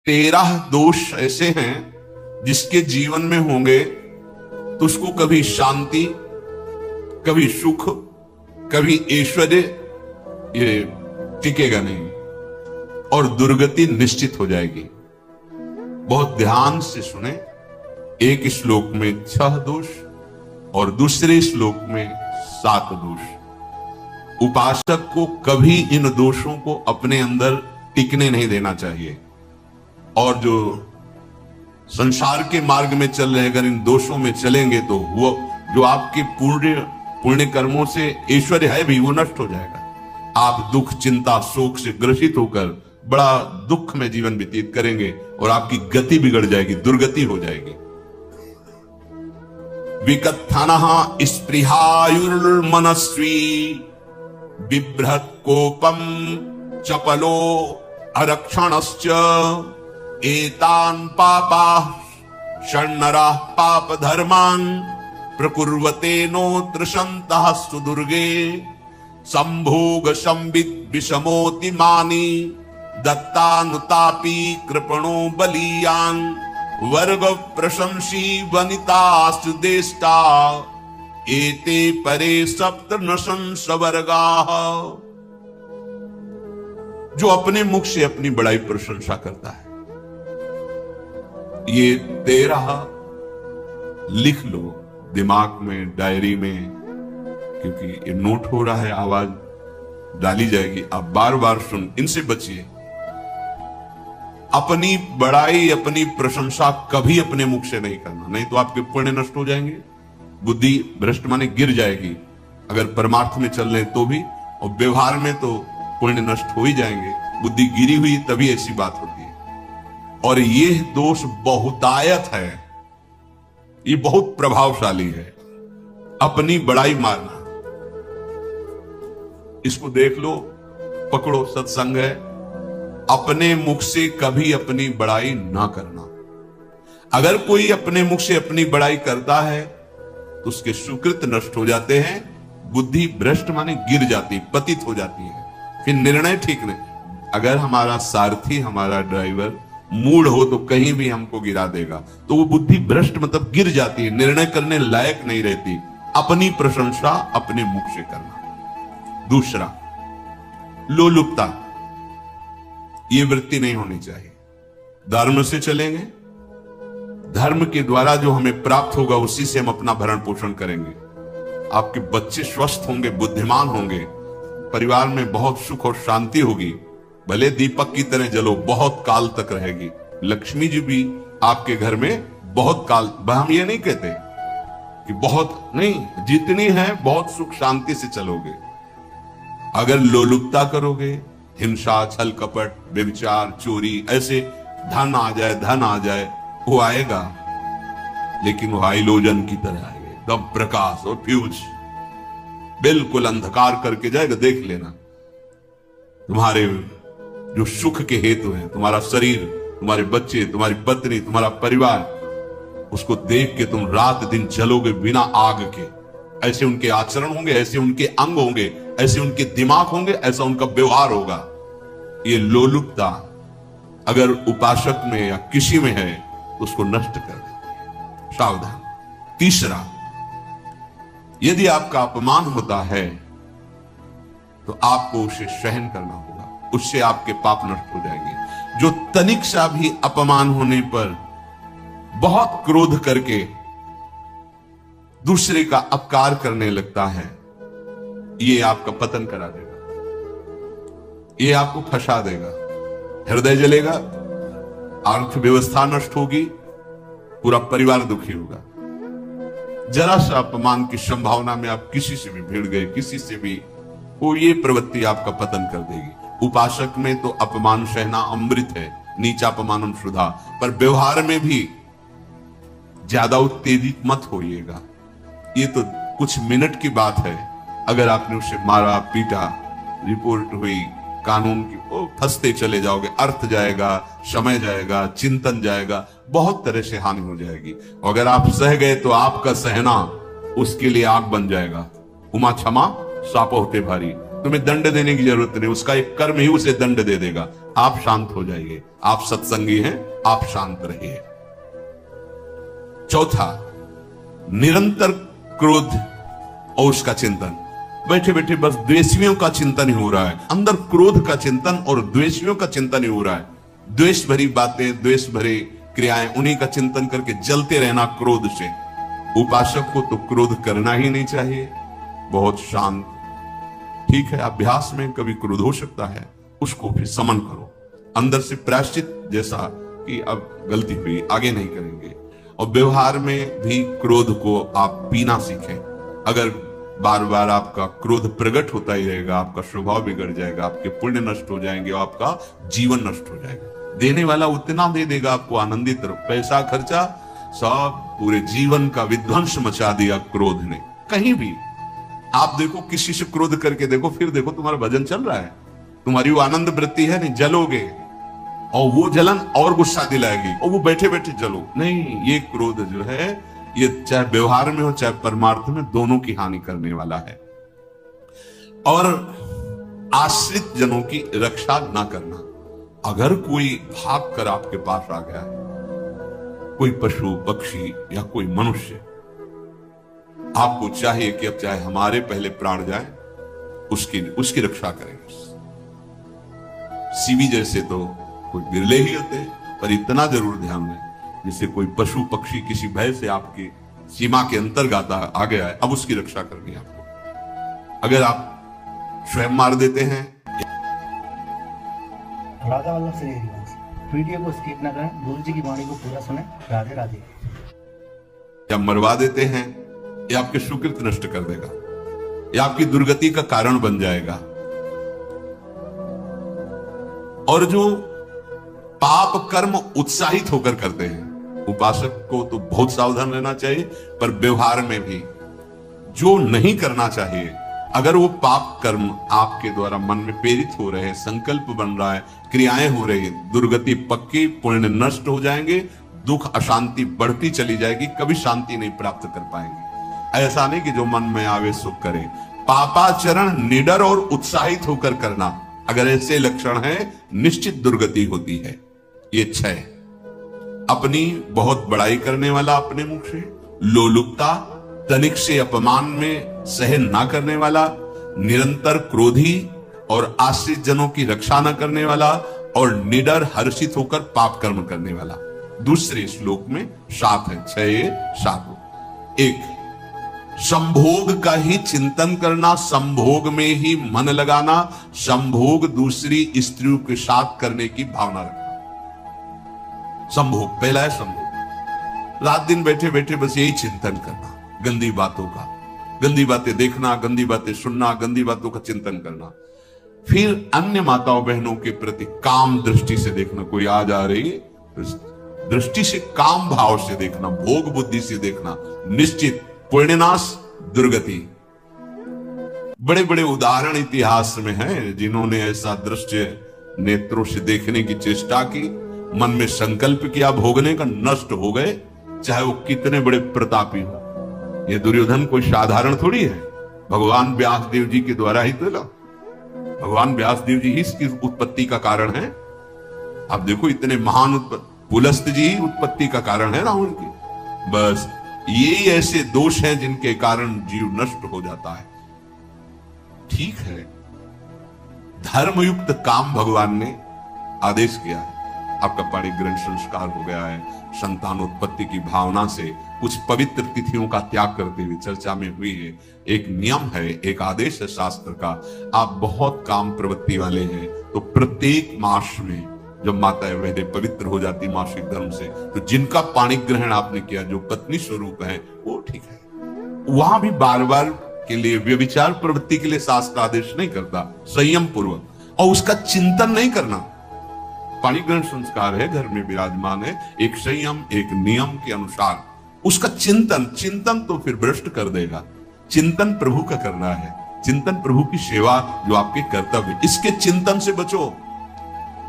13 दोष ऐसे हैं जिसके जीवन में होंगे तो उसको कभी शांति, कभी सुख, कभी ऐश्वर्य ये टिकेगा नहीं और दुर्गति निश्चित हो जाएगी। बहुत ध्यान से सुने। एक श्लोक में 6 दोष और दूसरे श्लोक में 7 दोष। उपासक को कभी इन दोषों को अपने अंदर टिकने नहीं देना चाहिए। और जो संसार के मार्ग में चल रहे अगर इन दोषों में चलेंगे तो वो जो आपके पुण्य कर्मों से ऐश्वर्य है भी वो नष्ट हो जाएगा। आप दुख, चिंता, शोक से ग्रसित होकर बड़ा दुख में जीवन व्यतीत करेंगे और आपकी गति बिगड़ जाएगी, दुर्गति हो जाएगी। विकत्थनः स्पृहायुर्मनस्वी बिभ्रत् कोपम चपलो अरक्षणश्च एतान् पापाः षण्णराः पाप धर्मान् प्रकुर्वते नोऽत्र सन्तः सुदुर्गे संभोग संवित् विषमोति मानी दत्तानुतापी कृपणो बलीयान् वर्ग प्रशंसी वनितास्तु देष्टा एते परे सप्त नशंस वर्गाः। जो अपने मुख से अपनी बड़ाई प्रशंसा करता है, ये 13 लिख लो दिमाग में, डायरी में, क्योंकि ये नोट हो रहा है, आवाज डाली जाएगी, आप बार बार सुन, इनसे बचिए। अपनी बड़ाई, अपनी प्रशंसा कभी अपने मुख से नहीं करना, नहीं तो आपके पुण्य नष्ट हो जाएंगे, बुद्धि भ्रष्ट माने गिर जाएगी। अगर परमार्थ में चल रहे तो भी, और व्यवहार में तो पुण्य नष्ट हो ही जाएंगे। बुद्धि गिरी हुई तभी ऐसी बात होती है। और ये दोष बहुतायत है, ये बहुत प्रभावशाली है। अपनी बड़ाई मारना, इसको देख लो, पकड़ो, सत्संग है। अपने मुख से कभी अपनी बड़ाई ना करना। अगर कोई अपने मुख से अपनी बड़ाई करता है तो उसके सुकृत नष्ट हो जाते हैं, बुद्धि भ्रष्ट माने गिर जाती, पतित हो जाती है, फिर निर्णय ठीक नहीं। अगर हमारा सारथी, हमारा ड्राइवर मूढ़ हो तो कहीं भी हमको गिरा देगा, तो वो बुद्धि भ्रष्ट मतलब गिर जाती है, निर्णय करने लायक नहीं रहती। अपनी प्रशंसा अपने मुख से करना। दूसरा, लोलुपता, ये वृत्ति नहीं होनी चाहिए। धर्म से चलेंगे, धर्म के द्वारा जो हमें प्राप्त होगा उसी से हम अपना भरण पोषण करेंगे। आपके बच्चे स्वस्थ होंगे, बुद्धिमान होंगे, परिवार में बहुत सुख और शांति होगी। भले दीपक की तरह जलो, बहुत काल तक रहेगी। लक्ष्मी जी भी आपके घर में बहुत काल, हम ये नहीं कहते कि बहुत नहीं, जितनी है बहुत सुख शांति से चलोगे। अगर लोलुपता करोगे, हिंसा, छल कपट, व्यभिचार, चोरी, ऐसे धन आ जाए, वो आएगा, लेकिन वो हाइलोजन की तरह आएगा, एकदम प्रकाश और फ्यूज, बिल्कुल अंधकार करके जाएगा। देख लेना, तुम्हारे जो सुख के हेतु हैं, तुम्हारा शरीर, तुम्हारे बच्चे, तुम्हारी पत्नी, तुम्हारा परिवार, उसको देख के तुम रात दिन जलोगे बिना आग के। ऐसे उनके आचरण होंगे, ऐसे उनके अंग होंगे, ऐसे उनके दिमाग होंगे, ऐसा उनका व्यवहार होगा। ये लोलुपता अगर उपासक में या किसी में है तो उसको नष्ट कर देती है। सावधान। तीसरा, यदि आपका अपमान होता है तो आपको उसे सहन करना होगा, उससे आपके पाप नष्ट हो जाएंगे। जो तनिक सा भी अपमान होने पर बहुत क्रोध करके दूसरे का अपकार करने लगता है, ये आपका पतन करा देगा, ये आपको फंसा देगा, हृदय जलेगा, अर्थव्यवस्था नष्ट होगी, पूरा परिवार दुखी होगा। जरा सा अपमान की संभावना में आप किसी से भी भिड़ गए, किसी से भी, वो ये प्रवृत्ति आपका पतन कर देगी। उपासक में तो अपमान सहना अमृत है, नीचा अपमानम शुद्धा, पर व्यवहार में भी ज्यादा उत्तेजित मत होइएगा। ये तो कुछ मिनट की बात है, अगर आपने उसे मारा, पीटा, रिपोर्ट हुई, कानून की, वो फंसते चले जाओगे, अर्थ जाएगा, समय जाएगा, चिंतन जाएगा, बहुत तरह से हानि हो जाएगी। अगर आप सह गए तो आपका सहना उसके लिए आग बन जाएगा। उमा क्षमा साप होते भारी। तुम्हें दंड देने की जरूरत नहीं, उसका एक कर्म ही उसे दंड दे देगा। आप शांत हो जाइए, आप सत्संगी हैं, आप शांत रहिए। चौथा, निरंतर क्रोध और उसका चिंतन। बैठे बैठे बस द्वेषियों का चिंतन ही हो रहा है, अंदर क्रोध का चिंतन और द्वेषियों का चिंतन ही हो रहा है। द्वेष भरी बातें, द्वेष भरी क्रियाएं, उन्हीं का चिंतन करके जलते रहना क्रोध से। उपासक को तो क्रोध करना ही नहीं चाहिए, बहुत शांत। ठीक है, अभ्यास में कभी क्रोध हो सकता है, उसको फिर समन करो, अंदर से प्रायश्चित जैसा कि अब गलती हुई, आगे नहीं करेंगे। और व्यवहार में भी क्रोध को आप पीना सीखें। अगर बार बार आपका क्रोध प्रकट होता ही रहेगा, आपका स्वभाव बिगड़ जाएगा, आपके पुण्य नष्ट हो जाएंगे और आपका जीवन नष्ट हो जाएगा। देने वाला उतना दे देगा आपको आनंदित, पैसा खर्चा सब पूरे जीवन का विध्वंस मचा दिया क्रोध ने। कहीं भी आप देखो, किसी से क्रोध करके देखो, फिर देखो तुम्हारा भजन चल रहा है, तुम्हारी वो आनंद वृत्ति है नहीं, जलोगे और वो जलन और गुस्सा दिलाएगी और वो बैठे बैठे जलो नहीं। ये क्रोध जो है, ये चाहे व्यवहार में हो चाहे परमार्थ में, दोनों की हानि करने वाला है। और आश्रित जनों की रक्षा ना करना। अगर कोई भाग कर आपके पास आ गया है, कोई पशु पक्षी या कोई मनुष्य, आपको चाहिए कि अब चाहे हमारे पहले प्राण जाए, उसकी रक्षा करेंगे। सीवी जैसे तो कोई बिरले ही होते हैं, पर इतना जरूर ध्यान दें, जैसे कोई पशु पक्षी किसी भय से आपकी सीमा के अंतर्गत आ गया है, अब उसकी रक्षा करनी है आपको। अगर आप स्वयं मार देते हैं, राधा वल्लभ श्री हरिवंश, वीडियो को स्किप न करें, गुरु जी की वाणी को पूरा सुने। राधे राधे। या मरवा देते हैं, ये आपके सुकृत नष्ट कर देगा, ये आपकी दुर्गति का कारण बन जाएगा। और जो पाप कर्म उत्साहित होकर करते हैं, उपासक को तो बहुत सावधान रहना चाहिए, पर व्यवहार में भी जो नहीं करना चाहिए, अगर वो पाप कर्म आपके द्वारा मन में प्रेरित हो रहे हैं, संकल्प बन रहा है, क्रियाएं हो रही है, दुर्गति पक्की, पुण्य नष्ट हो जाएंगे, दुख अशांति बढ़ती चली जाएगी, कभी शांति नहीं प्राप्त कर पाएंगे। ऐसा नहीं कि जो मन में आवे सो करे। पापाचरण निडर और उत्साहित होकर करना, अगर ऐसे लक्षण है, निश्चित दुर्गति होती है। ये 6, अपनी बहुत बड़ाई करने वाला अपने मुख से, लोलुपता, तनिक से अपमान में सहन ना करने वाला, निरंतर क्रोधी और आश्रित जनों की रक्षा न करने वाला, और निडर हर्षित होकर पाप कर्म करने वाला। दूसरे श्लोक में 7 है, 6 7। 1, संभोग का ही चिंतन करना, संभोग में ही मन लगाना, संभोग दूसरी स्त्रियों के साथ करने की भावना रखना। संभोग पहला है, संभोग। रात दिन बैठे बैठे बस यही चिंतन करना, गंदी बातों का, गंदी बातें देखना, गंदी बातें सुनना, गंदी बातों का चिंतन करना। फिर अन्य माताओं बहनों के प्रति काम दृष्टि से देखना, कोई आ जा रही तो दृष्टि से, काम भाव से देखना, भोग बुद्धि से देखना, निश्चित पुण्यनाश, दुर्गति। बड़े बड़े उदाहरण इतिहास में हैं, जिन्होंने ऐसा दृश्य नेत्रों से देखने की चेष्टा की, मन में संकल्प किया भोगने का, नष्ट हो गए, चाहे वो कितने बड़े प्रतापी हो। ये दुर्योधन कोई साधारण थोड़ी है, भगवान व्यासदेव जी के द्वारा ही तो, भगवान व्यासदेव जी ही इसकी उत्पत्ति का कारण है। आप देखो, इतने महान पुलस्त जी ही उत्पत्ति का कारण है रावण की। बस ये ऐसे दोष हैं जिनके कारण जीव नष्ट हो जाता है। ठीक है, धर्मयुक्त काम भगवान ने आदेश किया है, आपका पाणिग्रहण संस्कार हो गया है, संतानोत्पत्ति की भावना से कुछ पवित्र तिथियों का त्याग करते हुए चर्चा में हुई है। एक नियम है, एक आदेश है शास्त्र का। आप बहुत काम प्रवृत्ति वाले हैं तो प्रत्येक मास में जब माताएं बहनें पवित्र हो जाती मासिक धर्म से, तो जिनका पाणिग्रहण आपने किया, जो पत्नी स्वरूप है, वो ठीक है। वहां भी बार बार के लिए व्यभिचार प्रवृत्ति के लिए शास्त्र आदेश नहीं करता, संयम पूर्वक, और उसका चिंतन नहीं करना। पाणिग्रहण संस्कार है, घर में विराजमान है, एक संयम एक नियम के अनुसार उसका चिंतन तो फिर भ्रष्ट कर देगा। चिंतन प्रभु का करना है, चिंतन प्रभु की सेवा जो आपके कर्तव्य, इसके चिंतन से बचो।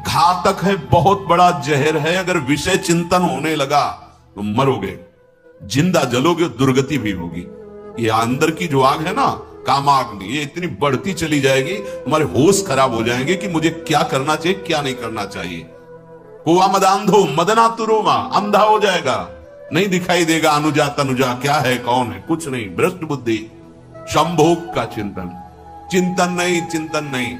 घातक है, बहुत बड़ा जहर है, अगर विषय चिंतन होने लगा तो मरोगे, जिंदा जलोगे, दुर्गति भी होगी। ये अंदर की जो आग है ना, कामाग्नि ये इतनी बढ़ती चली जाएगी, तुम्हारे होश खराब हो जाएंगे कि मुझे क्या करना चाहिए क्या नहीं करना चाहिए। कुआ मदांधो मदनातुरोमा, अंधा हो जाएगा, नहीं दिखाई देगा अनुजा तनुजा क्या है कौन है, कुछ नहीं, भ्रष्ट बुद्धि। संभोग का चिंतन, चिंतन नहीं,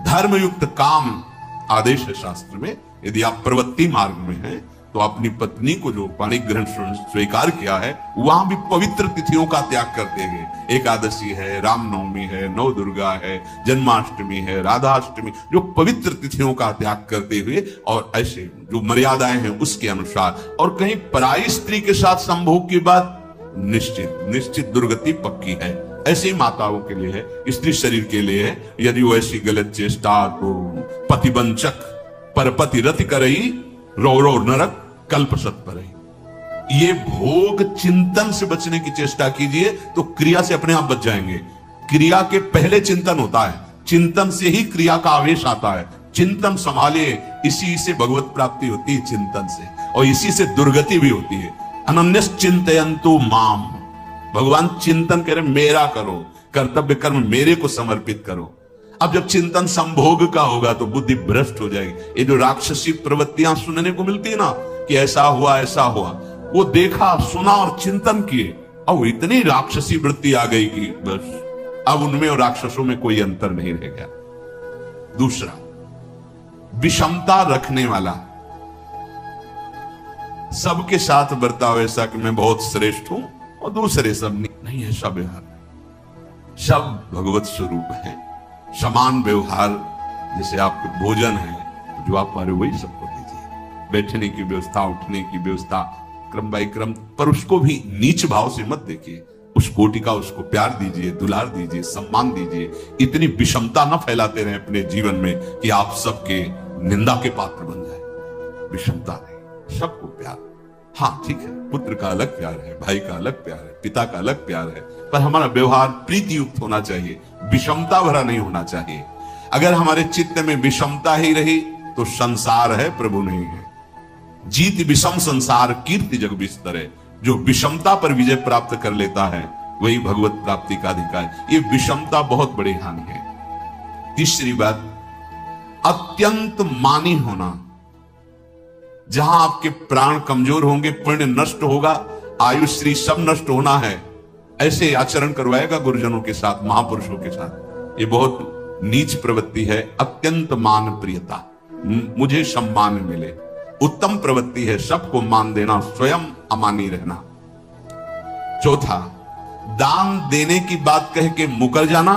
धर्मयुक्त काम आदेश है शास्त्र में। यदि आप प्रवृत्ति मार्ग में हैं तो अपनी पत्नी को जो पाणी ग्रहण स्वीकार किया है वहां भी पवित्र तिथियों का त्याग कर देंगे। एकादशी है, रामनवमी है, नव दुर्गा है, जन्माष्टमी है, राधाष्टमी, जो पवित्र तिथियों का त्याग करते हुए और ऐसे जो मर्यादाएं हैं उसके अनुसार। और कहीं पराई स्त्री के साथ संभोग की बात निश्चित दुर्गति पक्की है। ऐसी माताओं के लिए है, स्त्री शरीर के लिए है। यदि वो ऐसी गलत चेष्टा तो पतिवंचक परपति रति करई, रो नरक कल्पसत परई। ये भोग चिंतन से बचने की चेष्टा कीजिए तो क्रिया से अपने आप बच जाएंगे। क्रिया के पहले चिंतन होता है, चिंतन से ही क्रिया का आवेश आता है। चिंतन संभालिए, इसी से भगवत प्राप्ति होती है, चिंतन से, और इसी से दुर्गति भी होती है। अनन्यस चिंतयन्तु माम, भगवान चिंतन करें मेरा करो, कर्तव्य कर्म मेरे को समर्पित करो। अब जब चिंतन संभोग का होगा तो बुद्धि भ्रष्ट हो जाएगी। ये जो राक्षसी प्रवृत्तियां सुनने को मिलती है ना कि ऐसा हुआ, वो देखा सुना और चिंतन किए, अब इतनी राक्षसी वृत्ति आ गई कि बस अब उनमें और राक्षसों में कोई अंतर नहीं रह गया। दूसरा, विषमता रखने वाला, सबके साथ बर्ताव ऐसा कि मैं बहुत श्रेष्ठ हूं और दूसरे सब नहीं है। सब व्यवहार सब भगवत स्वरूप है, समान व्यवहार। जैसे आपके भोजन है तो जो आप पा रहे हो वही सबको दीजिए, बैठने की व्यवस्था, उठने की व्यवस्था, क्रम बाई क्रम, पर उसको भी नीच भाव से मत देखिए। उस कोटि का उसको प्यार दीजिए, दुलार दीजिए, सम्मान दीजिए। इतनी विषमता न फैलाते रहे अपने जीवन में कि आप सबके निंदा के पात्र बन जाए। विषमता नहीं, सबको प्यार। हाँ ठीक है, पुत्र का अलग प्यार है, भाई का अलग प्यार है, पिता का अलग प्यार है, पर हमारा व्यवहार प्रीति युक्त होना चाहिए, विषमता भरा नहीं होना चाहिए। अगर हमारे चित्त में विषमता ही रही तो संसार है, प्रभु नहीं है। जीत विषम संसार कीर्ति जग विस्तर है। जो विषमता पर विजय प्राप्त कर लेता है वही भगवत प्राप्ति का अधिकार। ये विषमता बहुत बड़ी हानि है। तीसरी बात, अत्यंत मानी होना। जहां आपके प्राण कमजोर होंगे, पुण्य नष्ट होगा, आयुश्री सब नष्ट होना है, ऐसे आचरण करवाएगा गुरुजनों के साथ, महापुरुषों के साथ। ये बहुत नीच प्रवृत्ति है। अत्यंत मान प्रियता, मुझे सम्मान मिले, उत्तम प्रवृत्ति है। सबको मान देना, स्वयं अमानी रहना। चौथा, दान देने की बात कह के मुकर जाना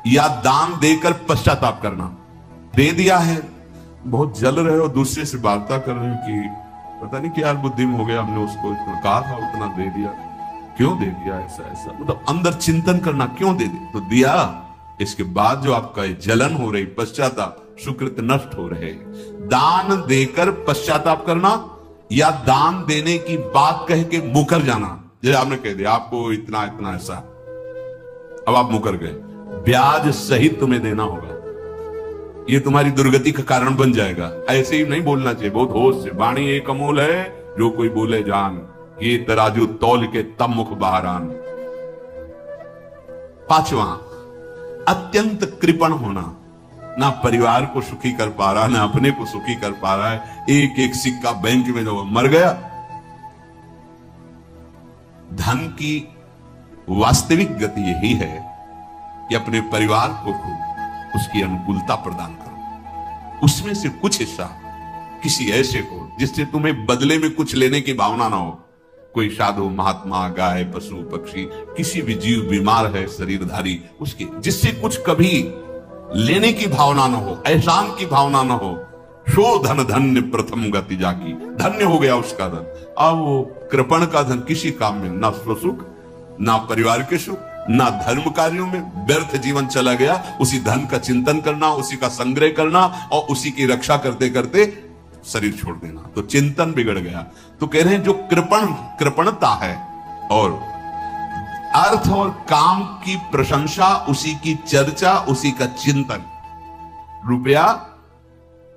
या दान देकर पश्चाताप करना। दे दिया है, बहुत जल रहे हो, दूसरे से वार्ता कर रहे हो कि पता नहीं क्या बुद्धि में हो गया, हमने उसको इतना कहा था, उतना दे दिया, क्यों दे दिया, ऐसा मतलब अंदर चिंतन करना, क्यों दे दिया तो दिया। इसके बाद जो आपका जलन हो रही, पश्चाताप, सुकृत नष्ट हो रहे। दान देकर पश्चाताप करना या दान देने की बात कह के मुकर जाना। जैसे आपने कह दिया आपको इतना इतना ऐसा, अब आप मुकर गए, ब्याज सहित तुम्हें देना होगा, ये तुम्हारी दुर्गति का कारण बन जाएगा। ऐसे ही नहीं बोलना चाहिए, बहुत होश से। वाणी एक अमूल है, जो कोई बोले जान, ये तराजू तौल के तब मुख बाहर आन। पांचवा, अत्यंत कृपण होना। ना परिवार को सुखी कर पा रहा, ना अपने को सुखी कर पा रहा है। एक एक सिक्का बैंक में जो मर गया। धन की वास्तविक गति यही है कि अपने परिवार को उसकी अनुकूलता प्रदान करो, उसमें से कुछ हिस्सा किसी ऐसे को जिससे तुम्हें बदले में कुछ लेने की भावना ना हो। कोई साधु, महात्मा, गाय, पशु, पक्षी, किसी भी जीव बीमार है शरीरधारी, उसके जिससे कुछ कभी लेने की भावना न हो, एहसान की भावना न हो। सो धन धन्य प्रथम गति जाकी, धन्य हो गया उसका धन। अब वो कृपण का धन किसी काम में, ना स्वसुख, ना परिवार के सुख, ना धर्म कार्यों में, व्यर्थ जीवन चला गया। उसी धन का चिंतन करना, उसी का संग्रह करना और उसी की रक्षा करते करते शरीर छोड़ देना, तो चिंतन बिगड़ गया। तो कह रहे हैं जो कृपणता है और अर्थ और काम की प्रशंसा, उसी की चर्चा, उसी का चिंतन, रुपया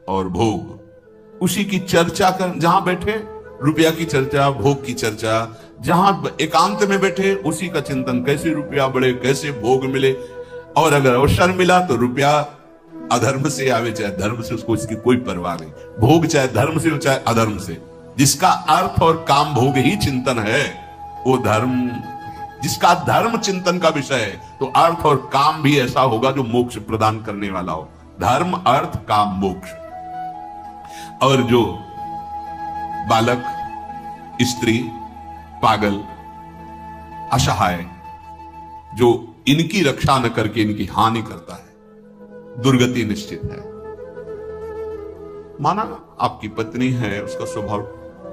और भोग, उसी की चर्चा कर, जहां बैठे रुपया की चर्चा, भोग की चर्चा, जहां एकांत में बैठे उसी का चिंतन, कैसे रुपया बढ़े, कैसे भोग मिले। और अगर अवसर मिला तो रुपया अधर्म से आवे चाहे धर्म से, उसको इसकी कोई परवाह नहीं। भोग चाहे धर्म से हो चाहे अधर्म से, जिसका अर्थ और काम भोग ही चिंतन है वो धर्म, जिसका धर्म चिंतन का विषय है तो अर्थ और काम भी ऐसा होगा जो मोक्ष प्रदान करने वाला हो। धर्म, अर्थ, काम, मोक्ष। और जो बालक, स्त्री, पागल, असहाय, जो इनकी रक्षा न करके इनकी हानि करता है, दुर्गति निश्चित है। माना आपकी पत्नी है, उसका स्वभाव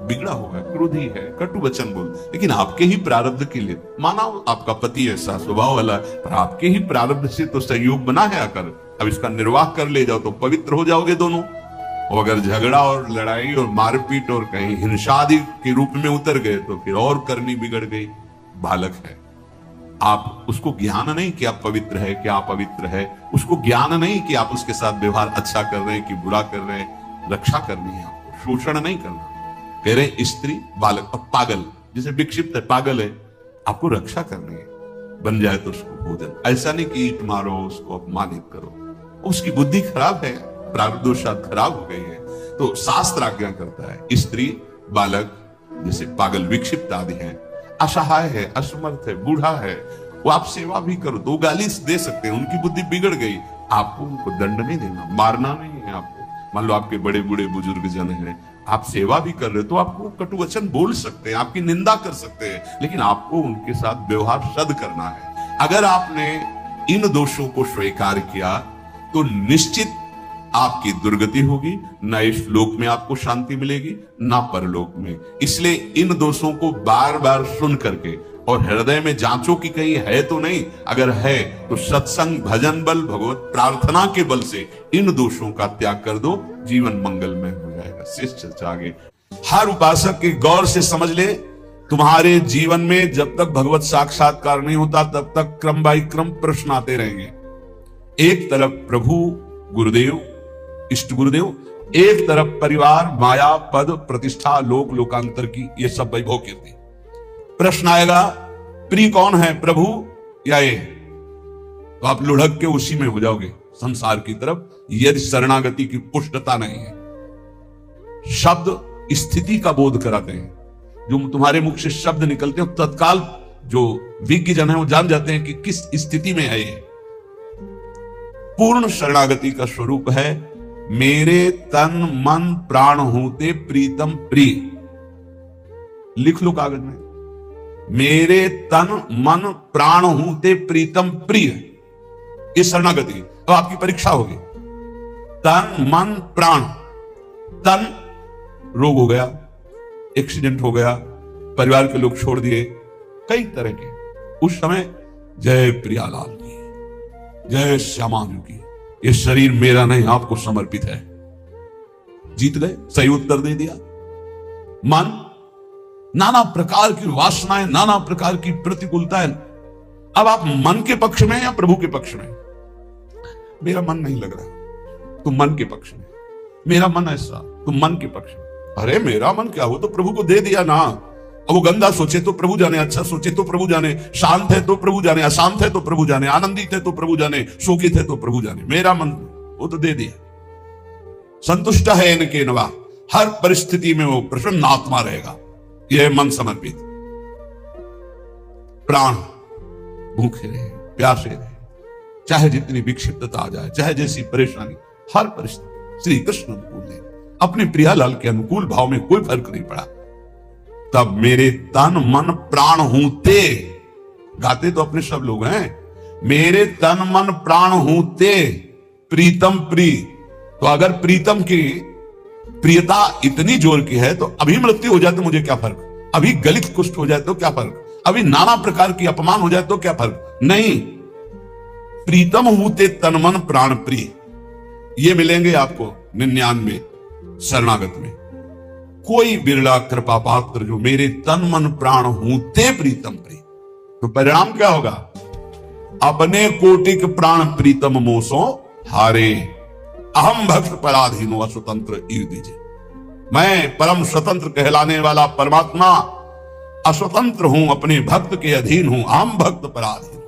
बिगड़ा हुआ है, क्रोधी है, कटु वचन बोल, लेकिन आपके ही प्रारब्ध के लिए, माना आपका पति ऐसा स्वभाव वाला है, पर आपके ही प्रारब्ध से तो संयोग बना है आकर, अब इसका निर्वाह कर ले जाओ तो पवित्र हो जाओगे दोनों। और अगर झगड़ा और लड़ाई और मारपीट और कहीं हिंसादि के रूप में उतर गए तो फिर और करनी बिगड़ गई। बालक है, आप उसको ज्ञान नहीं कि आप पवित्र है, कि आप पवित्र है, उसको ज्ञान नहीं कि आप उसके साथ व्यवहार अच्छा कर रहे हैं कि बुरा कर रहे हैं। रक्षा करनी है आपको, शोषण नहीं करना। कह रहे स्त्री, बालक और पागल, जैसे विक्षिप्त है, पागल है, आपको रक्षा करनी है। बन जाए तो उसको भोजन, ऐसा नहीं कि ईंट मारो, उसको अपमानित करो, उसकी बुद्धि खराब है, प्रारब्धवशात खराब हो गई है, तो शास्त्र आज्ञा करता है स्त्री, बालक, जैसे पागल, विक्षिप्त आदि हैं, असहाय है, असमर्थ है, बूढ़ा है, वो आप सेवा भी करो तो गाली दे सकते हैं, उनकी बुद्धि बिगड़ गई, आपको उनको दंड नहीं देना, मारना नहीं है आपको। मान लो आपके बड़े बूढ़े बुजुर्ग जन हैं, आप सेवा भी कर रहे हो तो आपको कटु वचन बोल सकते हैं, आपकी निंदा कर सकते हैं, लेकिन आपको उनके साथ व्यवहार सद करना है। अगर आपने इन दोषों को स्वीकार किया तो निश्चित आपकी दुर्गति होगी, ना इस लोक में आपको शांति मिलेगी ना परलोक में। इसलिए इन दोषों को बार बार सुन करके और हृदय में जांचो कि कहीं है तो नहीं, अगर है तो सत्संग, भजन बल, भगवत प्रार्थना के बल से इन दोषों का त्याग कर दो, जीवन मंगलमय हो जाएगा। शिष्य आगे हर उपासक के गौर से समझ ले, तुम्हारे जीवन में जब तक भगवत साक्षात्कार नहीं होता तब तक क्रम बाई क्रम प्रश्न आते रहेंगे। एक तरफ प्रभु गुरुदेव, इष्ट गुरुदेव, एक तरफ परिवार, माया, पद, प्रतिष्ठा, लोक, लोकांतर की ये सब वैभव कीर्ति। प्रश्न आएगा प्रिय कौन है, प्रभु या ये? तो आप लुढ़क के उसी में हो जाओगे संसार की तरफ, यदि शरणागति की पुष्टता नहीं है। शब्द स्थिति का बोध कराते हैं, जो तुम्हारे मुख से शब्द निकलते हैं तत्काल जो विज्ञ जन है वो जान जाते हैं कि किस स्थिति में है ये। पूर्ण शरणागति का स्वरूप है मेरे तन मन प्राण होते प्रीतम प्रिय। लिख लो कागज में, मेरे तन मन प्राण होते प्रीतम प्रिय, ये शरणागति। तो आपकी परीक्षा होगी, तन मन प्राण। तन रोग हो गया, एक्सीडेंट हो गया, परिवार के लोग छोड़ दिए, कई तरह के, उस समय जय प्रियालाल की, जय श्यामाजू की, ये शरीर मेरा नहीं आपको समर्पित है। जीत गए, सही उत्तर दे दिया। मन, नाना प्रकार की वासनाएं, नाना प्रकार की प्रतिकूलताएं। अब आप मन के पक्ष में या प्रभु के पक्ष में? मेरा मन नहीं लग रहा, तुम मन के पक्ष में। मेरा मन ऐसा, तुम मन के पक्ष में। अरे मेरा मन क्या, हो तो प्रभु को दे दिया ना। अब वो गंदा सोचे तो प्रभु जाने, अच्छा सोचे तो प्रभु जाने, शांत है तो प्रभु जाने, अशांत है तो प्रभु जाने, आनंदित है तो प्रभु जाने, शोकित है तो प्रभु जाने। मेरा मन वो तो दे दिया। संतुष्ट है इनके नवा, हर परिस्थिति में वो प्रसन्न आत्मा रहेगा, यह मन समर्पित। प्राण भूखे रहे, प्यासे रहे, चाहे जितनी विक्षिप्तता आ जाए, चाहे जैसी परेशानी, हर परिस्थिति श्री कृष्ण अनुकूल है। अपने प्रियालाल के अनुकूल भाव में कोई फर्क नहीं पड़ा। तब मेरे तन मन प्राण हूते, गाते तो अपने सब लोग हैं, मेरे तन मन प्राण हूते प्रीतम प्रिय। तो अगर प्रीतम की प्रियता इतनी जोर की है तो अभी मृत्यु हो जाए तो मुझे क्या फर्क, अभी गलित कुष्ठ हो जाए तो क्या फर्क, अभी नाना प्रकार की अपमान हो जाए तो क्या फर्क नहीं। प्रीतम हूते तन मन प्राण प्रिय, ये मिलेंगे आपको 99 शरणागत में। कोई बिरला कृपा पात्र जो मेरे तन मन प्राण हूते प्रीतम प्रिय। तो परिणाम क्या होगा? अपने कोटिक प्राण प्रीतम मोसो हारे, अहम भक्त पराधीनो स्वतंत्र दीजिए। मैं परम स्वतंत्र कहलाने वाला परमात्मा अस्वतंत्र हूं, अपने भक्त के अधीन हूं, आम भक्त पराधीन।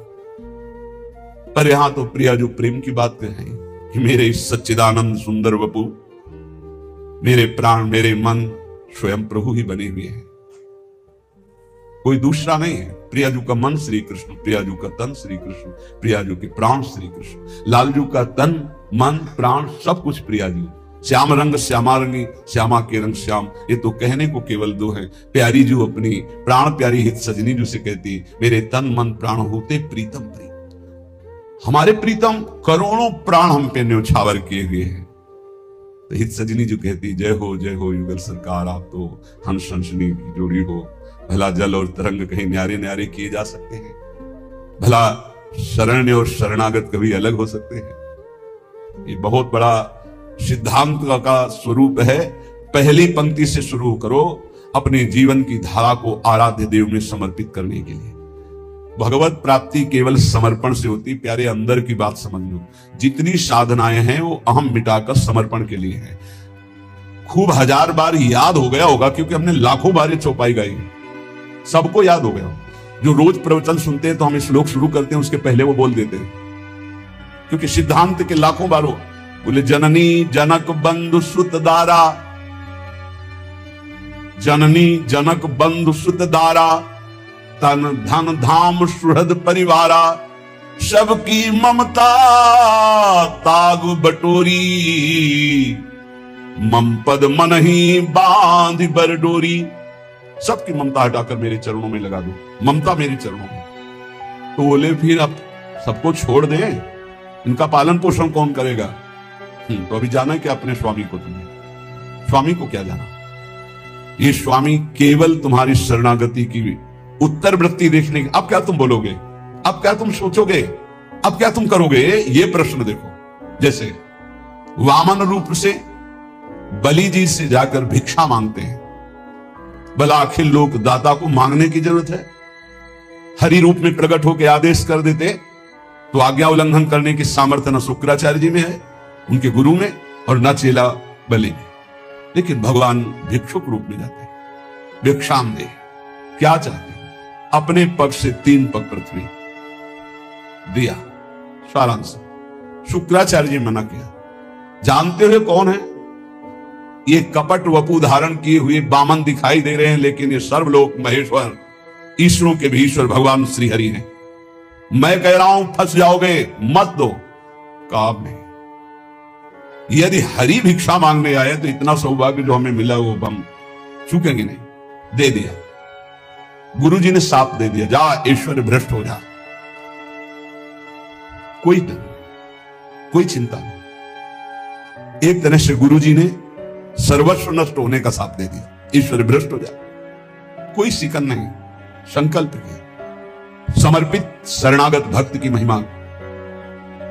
पर यहां तो प्रिया जो प्रेम की बात कहें कि मेरे इस सच्चिदानंद सुंदर वपु, मेरे प्राण मेरे मन स्वयं प्रभु ही बने हुए हैं, कोई दूसरा नहीं है। प्रियाजू का मन श्री कृष्ण, प्रियाजू का तन श्री कृष्ण, प्रियाजू के प्राण श्री कृष्ण, लालजू का तन मन प्राण सब कुछ प्रियाजू। श्याम रंग श्यामा रंगी, श्यामा के रंग श्याम, ये तो कहने को केवल दो है। प्यारी जू अपनी प्राण प्यारी हित सजनी जू से कहती, मेरे तन मन प्राण होते प्रीतम प्रीत। हमारे प्रीतम करोड़ों प्राण हम पे न्योछावर किए हुए हैं। तो हित सजनी जो कहती, जय हो युगल सरकार, आप तो हंस हंसनी की जोड़ी हो। भला जल और तरंग कहीं न्यारे न्यारे किए जा सकते हैं? भला शरण्य और शरणागत कभी अलग हो सकते हैं? ये बहुत बड़ा सिद्धांत का स्वरूप है। पहली पंक्ति से शुरू करो अपने जीवन की धारा को आराध्य देव में समर्पित करने के लिए। भगवत प्राप्ति केवल समर्पण से होती। प्यारे, अंदर की बात समझ लो, जितनी साधनाएं हैं वो अहम मिटाकर समर्पण के लिए है। खूब 1000 बार याद हो गया होगा, क्योंकि हमने लाखों बार ये चौपाई गाई, सबको याद हो गया। जो रोज प्रवचन सुनते हैं तो हम श्लोक शुरू करते हैं, उसके पहले वो बोल देते हैं, क्योंकि सिद्धांत के लाखों बार हो। बोले जननी जनक बंधु सुत दारा, जननी जनक बंधु सुत दारा, तन धन धाम सुहृद परिवारा, सबकी ममता ताग बटोरी, मम पद मन ही बांध बर डोरी। सबकी ममता हटाकर मेरे चरणों में लगा दो, ममता मेरे चरणों में। तो बोले फिर अब सबको छोड़ दे, इनका पालन पोषण कौन करेगा? तो अभी जाना क्या अपने स्वामी को? तुम्हें स्वामी को क्या जाना? ये स्वामी केवल तुम्हारी शरणागति की उत्तर वृत्ति देखने की। अब क्या तुम बोलोगे? अब क्या तुम सोचोगे? अब क्या तुम करोगे? ये प्रश्न देखो। जैसे वामन रूप से बलि जी से जाकर भिक्षा मांगते हैं, भला अखिल लोक दाता को मांगने की जरूरत है? हरि रूप में प्रकट होकर आदेश कर देते तो आज्ञा उल्लंघन करने की सामर्थ्य न शुक्राचार्य जी में है, उनके गुरु में, और न चेला बलि में। लेकिन भगवान भिक्षुक रूप में जाते हैं, भिक्षाम दे। क्या चाहते हैं? अपने पग से 3 पग पृथ्वी दिया। सारांश, शुक्राचार्य जी मना किया। जानते हुए कौन है? ये कपट वपु धारण किए हुए बामन दिखाई दे रहे हैं, लेकिन ये सर्वलोक महेश्वर, ईश्वरों के भी ईश्वर भगवान श्री हरि हैं। मैं कह रहा हूं फंस जाओगे, मत दो। काम नहीं। यदि हरि भिक्षा मांगने आए तो इतना सौभाग्य जो हमें मिला वो हम चूकेंगे नहीं। दे दिया, गुरु जी ने साप दे दिया, जा ईश्वर भ्रष्ट हो जा। कोई चिंता नहीं। एक तरह से गुरु जी ने सर्वस्व नष्ट होने का साप दे दिया, ईश्वर भ्रष्ट हो जा। कोई सिकन नहीं, संकल्प किया। समर्पित शरणागत भक्त की महिमा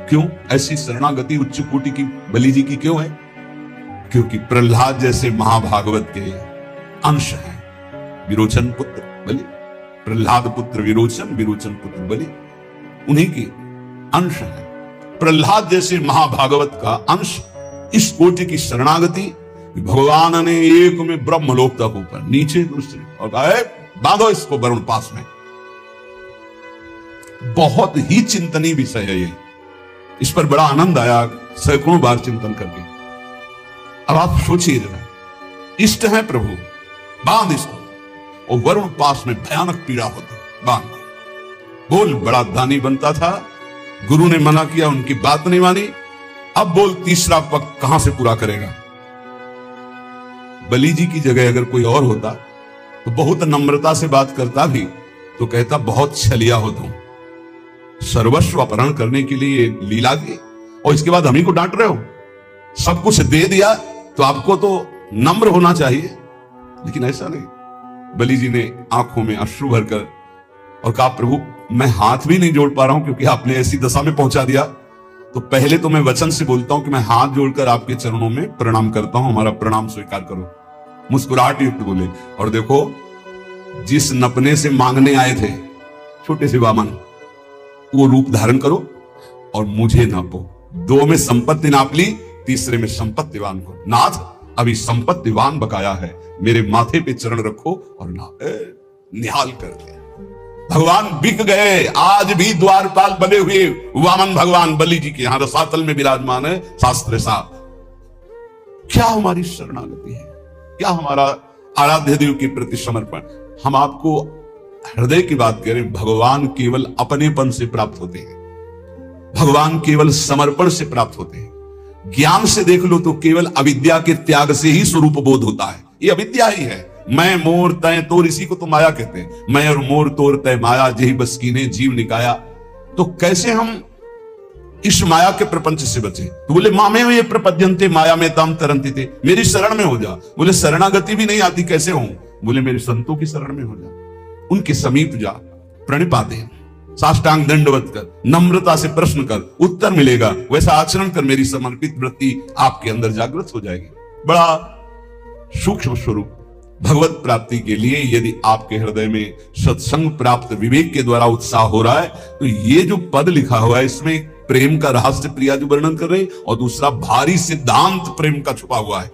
क्यों? ऐसी शरणागति उच्च कोटि की बलि जी की क्यों है? क्योंकि प्रहलाद जैसे महाभागवत के अंश हैं। विरोचन पुत्र बलि, प्रहलाद पुत्र विरोचन, विरोचन पुत्र बलि, उन्हीं के अंश है। प्रहलाद जैसे महाभागवत का अंश, इस कोटि की शरणागति भगवान ने एक में ब्रह्मलोक तक ऊपर नीचे दूसरे, और कहा बांधो इसको वरुण पास में। बहुत ही चिंतनीय विषय है ये। इस पर बड़ा आनंद आया सैकड़ों बार चिंतन करके। अब आप सोचिए जरा, इष्ट है प्रभु, बांध इसको। और वरुण पास में भयानक पीड़ा होती, बांध। बोल, बड़ा दानी बनता था, गुरु ने मना किया, उनकी बात नहीं मानी। अब बोल, तीसरा पग कहां से पूरा करेगा? बलि जी की जगह अगर कोई और होता तो बहुत नम्रता से बात करता भी, तो कहता बहुत छलिया हो तुम, सर्वस्व अपहरण करने के लिए लीला की, और इसके बाद हम ही को डांट रहे हो। सब कुछ दे दिया तो आपको तो नम्र होना चाहिए, लेकिन ऐसा नहीं। बलि जी ने आंखों में अश्रु भरकर और कहा, प्रभु मैं हाथ भी नहीं जोड़ पा रहा हूं, क्योंकि आपने ऐसी दशा में पहुंचा दिया। तो पहले तो मैं वचन से बोलता हूं कि मैं हाथ जोड़कर आपके चरणों में प्रणाम करता हूं, हमारा प्रणाम स्वीकार करो। मुस्कुराहट युक्त बोले, और देखो जिस नपने से मांगने आए थे छोटे से वामन, वो रूप धारण करो और मुझे नापो। 2 में संपत्ति नाप ली, तीसरे में संपत्तिवान को। नाथ अभी संपत्तिवान बकाया है, मेरे माथे पे चरण रखो और नाप। निहाल कर दिया। भगवान बिक गए। आज भी द्वारपाल बने हुए वामन भगवान बलि जी के यहां रसातल में विराजमान है शास्त्र साहब। क्या हमारी शरणागति है, क्या हमारा आराध्य देव के प्रति समर्पण। हम आपको हृदय की बात करें, भगवान केवल अपनेपन से प्राप्त होते हैं, भगवान केवल समर्पण से प्राप्त होते हैं। ज्ञान से देख लो तो केवल अविद्या के त्याग से ही स्वरूप बोध होता है। ये अविद्या ही है। मैं मोर तय तोर, इसी को तो माया कहते हैं। मैं और मोर तोर तय माया, जेहि बस कीन्हे जीव निकाया। तो कैसे हम इस माया के प्रपंच से बचे? तो बोले मामे ये प्रपद्यन्ते माया में ताम तरंती थे, मेरी शरण में हो जा। बोले शरणागति भी नहीं आती, कैसे हूं? बोले मेरे संतों की शरण में हो जा, उनके समीप जा, प्रणिपा दे, साष्टांग दंडवत कर, नम्रता से प्रश्न कर, उत्तर मिलेगा। वैसा आचरण कर, मेरी समर्पित वृत्ति आपके अंदर जागृत हो जाएगी। बड़ा सूक्ष्म स्वरूप भगवत प्राप्ति के लिए यदि आपके हृदय में सत्संग प्राप्त विवेक के द्वारा उत्साह हो रहा है, तो ये जो पद लिखा हुआ है इसमें प्रेम का रहस्य प्रिया जो वर्णन कर रहे हैं, और दूसरा भारी सिद्धांत प्रेम का छुपा हुआ है।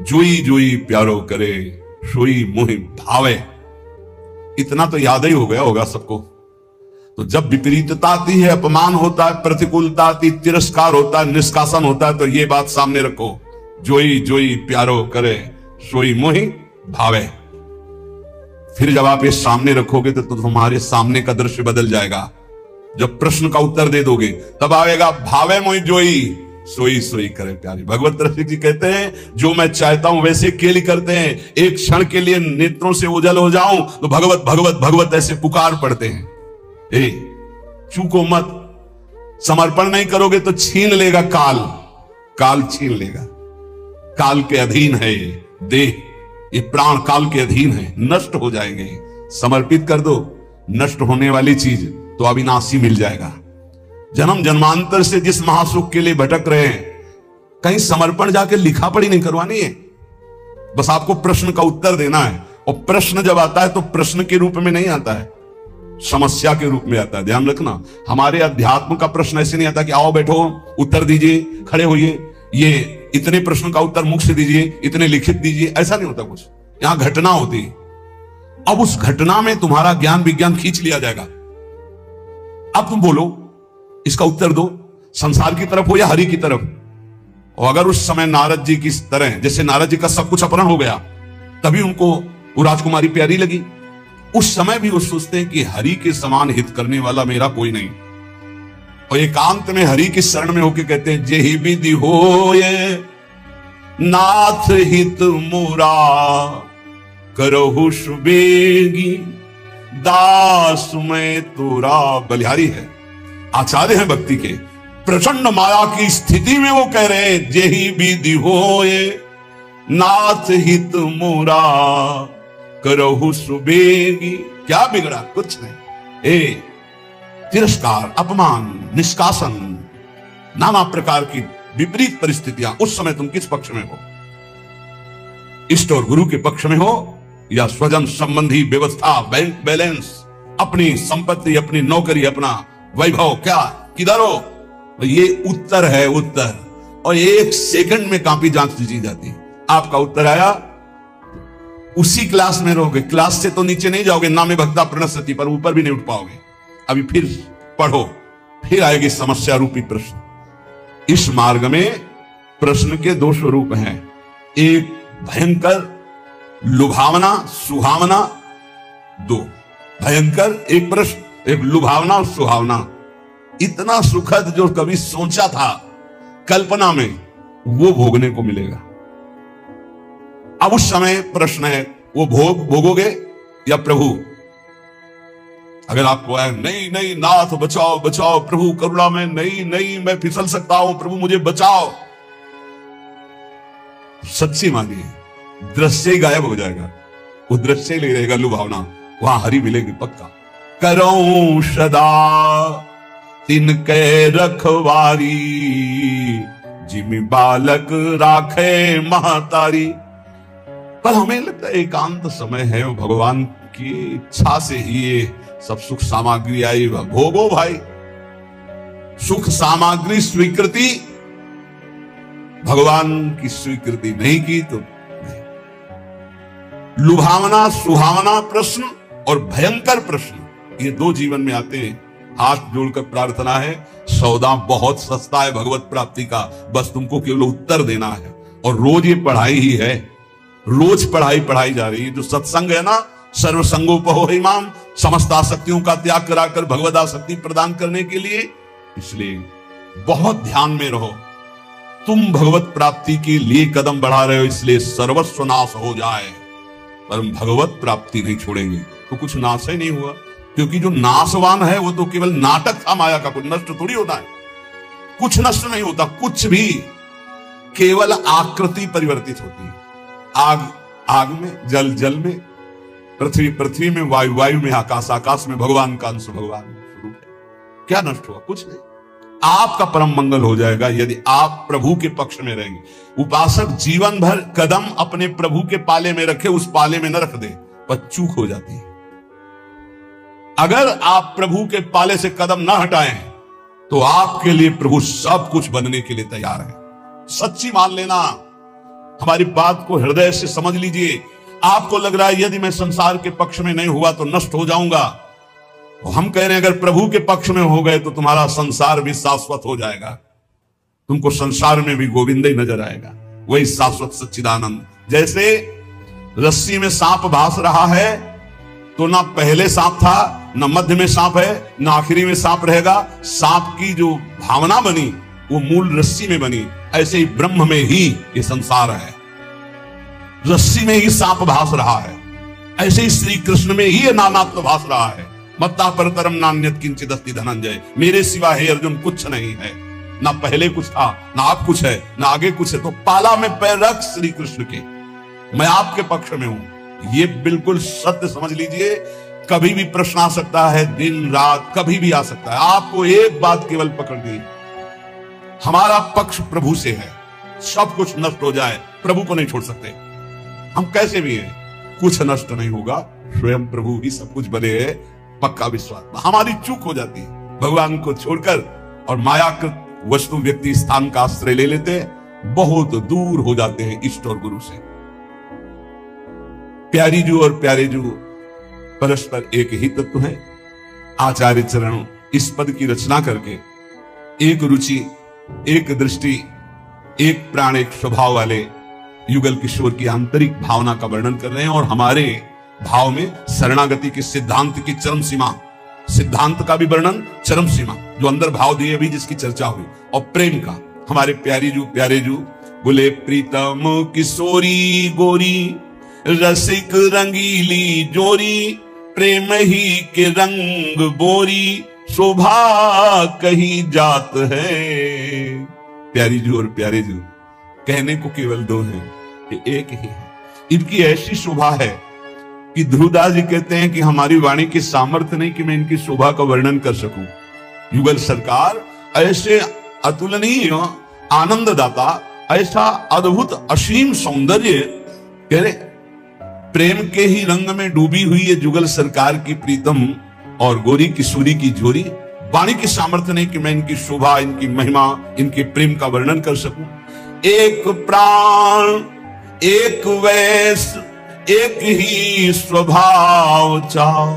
जोई जोई प्यारो करे, सोई मोहि भावे। इतना तो याद ही हो गया होगा सबको। तो जब विपरीतता आती है, अपमान होता है, प्रतिकूलता आती, तिरस्कार होता है, निष्कासन होता है, तो ये बात सामने रखो, जोई जोई प्यारो करे, सोई मोहि भावे। फिर जब आप ये सामने रखोगे तो तुम्हारे सामने का दृश्य बदल जाएगा। जब प्रश्न का उत्तर दे दोगे तब आएगा भावे मोहि जोई, सोई सोई करे प्यारी। भगवत रसिक जी कहते हैं, जो मैं चाहता हूं वैसे केली करते हैं। एक क्षण के लिए नेत्रों से ओझल हो जाऊं तो भगवत भगवत भगवत ऐसे पुकार पड़ते हैं। ए चूको मत, समर्पण नहीं करोगे तो छीन लेगा काल, काल छीन लेगा। काल के अधीन है ये देह, ये प्राण काल के अधीन है, नष्ट हो जाएंगे। समर्पित कर दो, नष्ट होने वाली चीज तो अविनाशी मिल जाएगा। जन्म जन्मांतर से जिस महासुख के लिए भटक रहे हैं, कहीं समर्पण जाके लिखा पढ़ी नहीं करवानी है, बस आपको प्रश्न का उत्तर देना है। और प्रश्न जब आता है तो प्रश्न के रूप में नहीं आता है, समस्या के रूप में आता है। ध्यान रखना, हमारे अध्यात्म का प्रश्न ऐसे नहीं आता कि आओ बैठो उत्तर दीजिए, खड़े होइए, ये इतने प्रश्न का उत्तर मुख से दीजिए, इतने लिखित दीजिए, ऐसा नहीं होता कुछ। यहां घटना होती है। अब उस घटना में तुम्हारा ज्ञान विज्ञान खींच लिया जाएगा। अब तुम बोलो, इसका उत्तर दो, संसार की तरफ हो या हरि की तरफ। और अगर उस समय नारद जी की तरह, जैसे नारद जी का सब कुछ अपहरण हो गया, तभी उनको वो राजकुमारी प्यारी लगी, उस समय भी वो सोचते हैं कि हरि के समान हित करने वाला मेरा कोई नहीं। और एकांत में हरि की शरण में होके कहते हैं, जेहि विधि होए नाथ हित मोरा, करहु सुबेगी दास में तोरा। बलिहारी है, आचार्य है भक्ति के। प्रचंड माया की स्थिति में वो कह रहे हैं, जेहि विधि होए नाथ हित मोरा, करहु सुबेगी। क्या बिगड़ा? कुछ नहीं। ए तिरस्कार, अपमान, निष्कासन, नाना प्रकार की विपरीत परिस्थितियां, उस समय तुम किस पक्ष में हो? इष्ट और गुरु के पक्ष में हो या स्वजन संबंधी व्यवस्था, बैंक बैलेंस, अपनी संपत्ति, अपनी नौकरी, अपना वैभव, क्या किधर हो? तो ये उत्तर है, उत्तर। और एक सेकंड में कॉपी जांच दी जाती है। आपका उत्तर आया, उसी क्लास में रहोगे, क्लास से तो नीचे नहीं जाओगे, नामे भक्ता प्रणश्यति, पर ऊपर भी नहीं उठ पाओगे। अभी फिर पढ़ो, फिर आएगी समस्या रूपी प्रश्न। इस मार्ग में प्रश्न के दो स्वरूप हैं, एक भयंकर, लुभावना, सुहावना। दो भयंकर, एक प्रश्न, एक लुभावना और सुहावना। इतना सुखद जो कभी सोचा था कल्पना में, वो भोगने को मिलेगा। अब उस समय प्रश्न है, वो भोगोगे या प्रभु? अगर आपको है नहीं नहीं नाथ बचाओ बचाओ, प्रभु करुणा में, नहीं नहीं मैं फिसल सकता हूं, प्रभु मुझे बचाओ, सच्ची मानिए, दृश्य ही गायब हो जाएगा। वो दृश्य ही ले रहेगा लुभावना, वहां हरि मिलेगी पक्का। करो सदा तिनके रखवारी, जिमि बालक राखे महतारी। पर हमें लगता है एकांत समय है, भगवान की इच्छा से ही ये सब सुख सामग्री आई। भोगो भाई, सुख सामग्री स्वीकृति, भगवान की स्वीकृति नहीं की तो नहीं। लुभावना सुहावना प्रश्न और भयंकर प्रश्न, ये दो जीवन में आते हैं। हाथ जोड़कर प्रार्थना है, सौदा बहुत सस्ता है भगवत प्राप्ति का, बस तुमको केवल उत्तर देना है। और रोज ये पढ़ाई ही है, रोज पढ़ाई जा रही है। जो सत्संग है ना, सर्वसंगोपहो इमाम, समस्त आसक्तियों का त्याग कराकर भगवत आसक्ति प्रदान करने के लिए। इसलिए बहुत ध्यान में रहो, तुम भगवत प्राप्ति के लिए कदम बढ़ा रहे हो, इसलिए सर्वस्व नाश हो जाए पर हम भगवत प्राप्ति नहीं छोड़ेंगे तो कुछ नाश ही नहीं हुआ। क्योंकि जो नाशवान है वो तो केवल नाटक था माया का, कुछ नष्ट थोड़ी होता है, कुछ नष्ट नहीं होता कुछ भी, केवल आकृति परिवर्तित होती है। आग आग में, जल जल में, पृथ्वी पृथ्वी में, वायु वायु में, आकाश आकाश में, भगवान का अंश भगवान में स्वरूप है। क्या नष्ट हुआ? कुछ नहीं। आपका परम मंगल हो जाएगा यदि आप प्रभु के पक्ष में रहेंगे। उपासक जीवन भर कदम अपने प्रभु के पाले में रखे, उस पाले में न रख दे, पर चूक हो जाती है। अगर आप प्रभु के पाले से कदम न हटाएं तो आपके लिए प्रभु सब कुछ बनने के लिए तैयार है। सच्ची मान लेना, हमारी बात को हृदय से समझ लीजिए। आपको लग रहा है यदि मैं संसार के पक्ष में नहीं हुआ तो नष्ट हो जाऊंगा, तो हम कह रहे हैं अगर प्रभु के पक्ष में हो गए तो तुम्हारा संसार भी शाश्वत हो जाएगा, तुमको संसार में भी गोविंद ही नजर आएगा, वही शाश्वत सच्चिदानंद। जैसे रस्सी में सांप भास रहा है तो ना पहले सांप था, ना मध्य में सांप है, ना आखिरी में सांप रहेगा। सांप की जो भावना बनी वो मूल रस्सी में बनी। ऐसे ही ब्रह्म में ही ये संसार है, रस्सी में ही सांप भास रहा है। ऐसे ही श्री कृष्ण में ही ये नानात्व भास रहा है। मत्ता परतरम नान्यत किंचित् अस्ति धनंजय, मेरे सिवा हे अर्जुन कुछ नहीं है। ना पहले कुछ था, ना आप कुछ है, ना आगे कुछ है। तो पाला में पैर रख श्री कृष्ण के, मैं आपके पक्ष में हूं। ये बिल्कुल सत्य समझ लीजिए। कभी भी प्रश्न आ सकता है, दिन रात कभी भी आ सकता है। आपको एक बात केवल पकड़नी, हमारा पक्ष प्रभु से है। सब कुछ नष्ट हो जाए, प्रभु को नहीं छोड़ सकते। हम कैसे भी हैं, कुछ नष्ट नहीं होगा, स्वयं प्रभु ही सब कुछ बने है, पक्का विश्वास। हमारी चूक हो जाती है, भगवान को छोड़कर और मायाकृत वस्तु व्यक्ति स्थान का आश्रय ले लेते हैं, बहुत दूर हो जाते हैं इष्ट और गुरु से। प्यारी जू और प्यारे जू परस्पर एक ही तत्व है। आचार्य चरण इस पद की रचना करके एक रुचि, एक दृष्टि, एक प्राण, एक स्वभाव वाले युगल किशोर की आंतरिक भावना का वर्णन कर रहे हैं। और हमारे भाव में शरणागति के सिद्धांत की चरम सीमा, सिद्धांत का भी वर्णन, चरम सीमा जो अंदर भाव दिए अभी जिसकी चर्चा हुई, और प्रेम का। हमारे प्यारे जू बोले, प्रीतम किशोरी गोरी रसिक रंगीली जोरी, प्रेम ही के रंग बोरी, शोभा कही जात है। प्यारी जू और प्यारे जू कहने को केवल दो हैं, ये एक ही है। इनकी ऐसी शोभा है कि ध्रुवदास जी कहते हैं कि हमारी वाणी की सामर्थ्य नहीं कि मैं इनकी शोभा का वर्णन कर सकूं। युगल सरकार ऐसे अतुलनीय आनंददाता, ऐसा अद्भुत असीम सौंदर्य, कह रहे प्रेम के ही रंग में डूबी हुई है जुगल सरकार की प्रीतम और गोरी किशोरी की जोरी। वाणी की सामर्थ्य नहीं कि मैं इनकी शोभा, इनकी महिमा, इनके प्रेम का वर्णन कर सकूं। एक प्राण, एक वैस, एक ही स्वभाव चाव,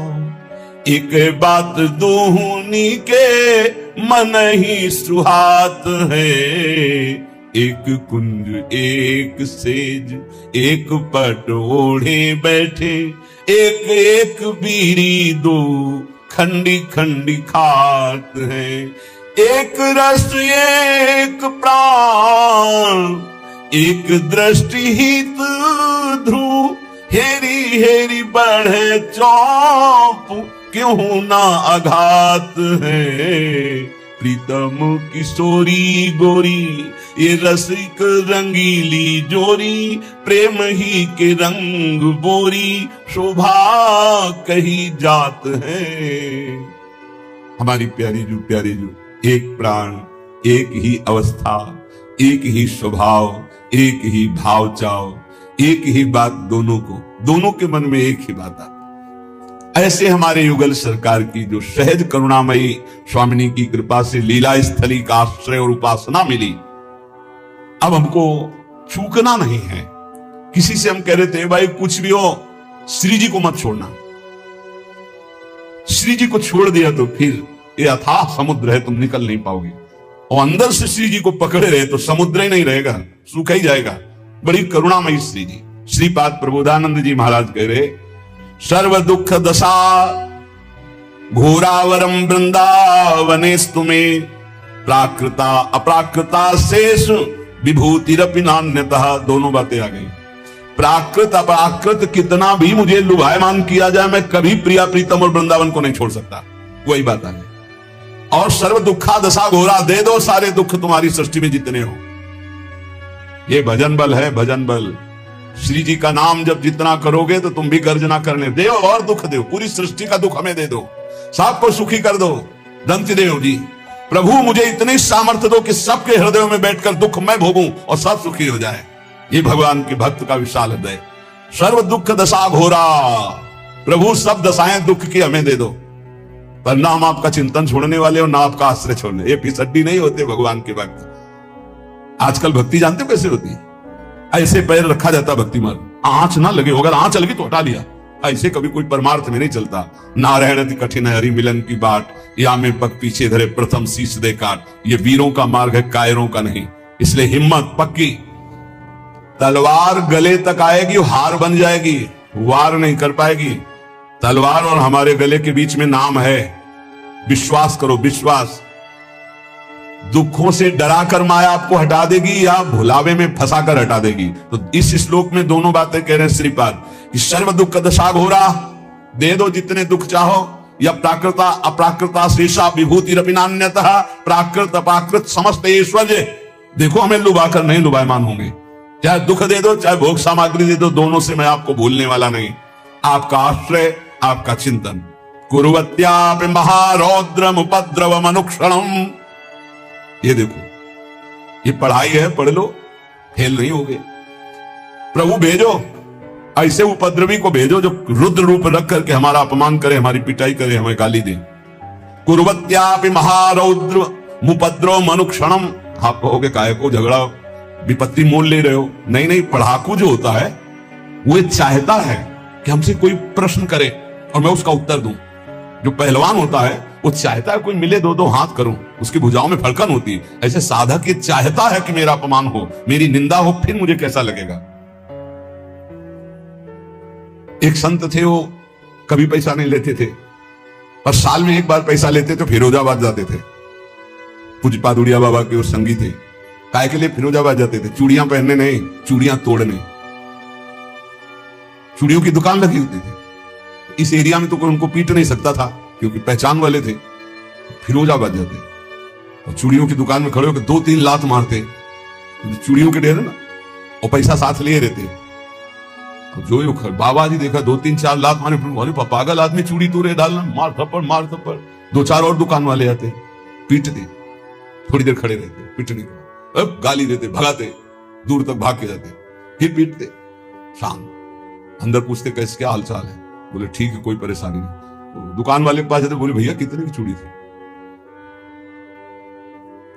एक बात दोहुनी के मन ही सुहात है। एक कुंज, एक सेज, एक पट ओढ़े बैठे, एक एक बीड़ी दो खंडी खंडी खात है। एक रस, एक प्राण, एक दृष्टि हित ध्रुव, हेरी हेरी बढ़े चौप, क्यों ना आघात है। प्रीतम किशोरी गोरी, ये रसिक रंगीली जोरी, प्रेम ही के रंग बोरी, शोभा कही जात है। हमारी प्यारी जू एक प्राण, एक ही अवस्था, एक ही स्वभाव, एक ही भाव चाव, एक ही बात दोनों के मन में एक ही बात आती। ऐसे हमारे युगल सरकार की जो सहज करुणामयी स्वामिनी की कृपा से लीला स्थली का आश्रय और उपासना मिली, अब हमको चूकना नहीं है। किसी से हम कह रहे थे भाई कुछ भी हो श्री जी को मत छोड़ना, श्री जी को छोड़ दिया तो फिर ये अथाह समुद्र है, तुम निकल नहीं पाओगे। और अंदर से श्री जी को पकड़े रहे तो समुद्र ही नहीं रहेगा, सूखा ही जाएगा। बड़ी करुणामयी श्री जी। श्रीपाद प्रबोधानंद जी महाराज कह रहे, सर्व दुख दशा घोरावरम वृंदावनेस्तु में प्राकृता अप्राकृता शेष विभूतिरपि नान्यतः। दोनों बातें आ गई। प्राकृत अपराकृत कितना भी मुझे लुभायमान किया जाए, मैं कभी प्रिया प्रीतम और वृंदावन को नहीं छोड़ सकता। वही बात आ गई। और सर्व दुखा दशा घोरा, दे दो सारे दुख तुम्हारी सृष्टि में जितने हो। ये भजन बल है, भजन बल। श्री जी का नाम जब जितना करोगे तो तुम भी गर्जना करने दो और दुख दो, पूरी सृष्टि का दुख हमें दे दो, सबको सुखी कर दो। दंत देव जी, प्रभु मुझे इतनी सामर्थ्य दो कि सबके हृदयों में बैठकर दुख मैं भोगूं और सब सुखी हो जाए। ये भगवान के भक्त का विशाल हृदय। सर्व दुख दशा घोरा, प्रभु सब दशाएं दुख की हमें दे दो, पर ना हम आपका चिंतन छोड़ने वाले और ना आपका आश्रय छोड़ने। ये फिसड्डी नहीं होते भगवान के भक्त। आजकल भक्ति जानते हो कैसे होती है? ऐसे पैर रखा जाता भक्ति मार्ग, आंच ना लगे, अगर आंच लगी तो हटा लिया। ऐसे कभी कोई परमार्थ में नहीं चलता। नारायण कठिन है हरि मिलन की बाट, या में पग पीछे धरे प्रथम शीश दे काट। ये वीरों का मार्ग है, कायरों का नहीं। इसलिए हिम्मत पक्की। तलवार गले तक आएगी, हार बन जाएगी, वार नहीं कर पाएगी। तलवार और हमारे गले के बीच में नाम है, विश्वास करो, विश्वास। दुखों से डरा कर माया आपको हटा देगी या भुलावे में फंसा कर हटा देगी। तो इस श्लोक में दोनों बातें कह रहे हैं श्रीपाद कि सर्व दुख दशा घोरा, दे दो जितने दुख चाहो, या प्राकृता अप्राकृता शेषा विभूति रपिनान्यतः। प्राकृत अपाकृत समस्त ऐश्वर्य देखो, हमें लुभाकर नहीं लुभायमान होंगे। चाहे दुख दे दो, चाहे भोग सामग्री दे दो, दोनों से मैं आपको भूलने वाला नहीं। आपका आश्रय, आपका चिंतन। कुर्वत्यापि महारौद्रम उपद्रवम अनुक्षणम। ये देखो, ये पढ़ाई है, पढ़ लो, फेल नहीं होगे। प्रभु भेजो, ऐसे उपद्रवी को भेजो जो रुद्र रूप रख करके हमारा अपमान करे, हमारी पिटाई करे, हमें गाली दे। कुर्वत्यापि महारौद्र मुपद्रव मनुक्षणम। आप कहोगे काहे को झगड़ा विपत्ति मोल ले रहे हो? नहीं नहीं, पढ़ाकू जो होता है वो चाहता है कि हमसे कोई प्रश्न करे और मैं उसका उत्तर दूं। जो पहलवान होता है वो चाहता है कोई मिले, दो दो हाथ करूं, उसकी भुजाओं में फड़कन होती है। ऐसे साधक ये चाहता है कि मेरा अपमान हो, मेरी निंदा हो, फिर मुझे कैसा लगेगा। एक संत थे, वो कभी पैसा नहीं लेते थे, पर साल में एक बार पैसा लेते तो फिरोजाबाद जाते थे। पूज्यपाद उड़िया बाबा के वो संगी थे। काय के लिए फिरोजाबाद जाते थे? चूड़ियां पहनने नहीं, चूड़ियां तोड़ने। चूड़ियों की दुकान लगी होती थी। इस एरिया में तो कोई उनको पीट नहीं सकता था क्योंकि पहचान वाले थे। फिरोजाबाद जाते और चूड़ियों की दुकान में खड़े होकर 2-3 लात मारते, चूड़ियों के ढेर ना, और पैसा साथ लिए रहते। जो बाबा जी देखा 2-3-4 लात मारे, बोले पागल आदमी, चूड़ी तोड़े डालना, मार थप्पड़ मार थप्पड़। 2-4 और दुकान वाले आते, पीटते, थोड़ी देर खड़े रहते, पीटने के अब गाली देते, भगाते, दूर तक भाग के जाते, फिर पीटते, शांत। अंदर पूछते कैसे, क्या हालचाल है? बोले ठीक है, कोई परेशानी नहीं। दुकान वाले के पास जाते, बोले भैया कितने की चूड़ी थी?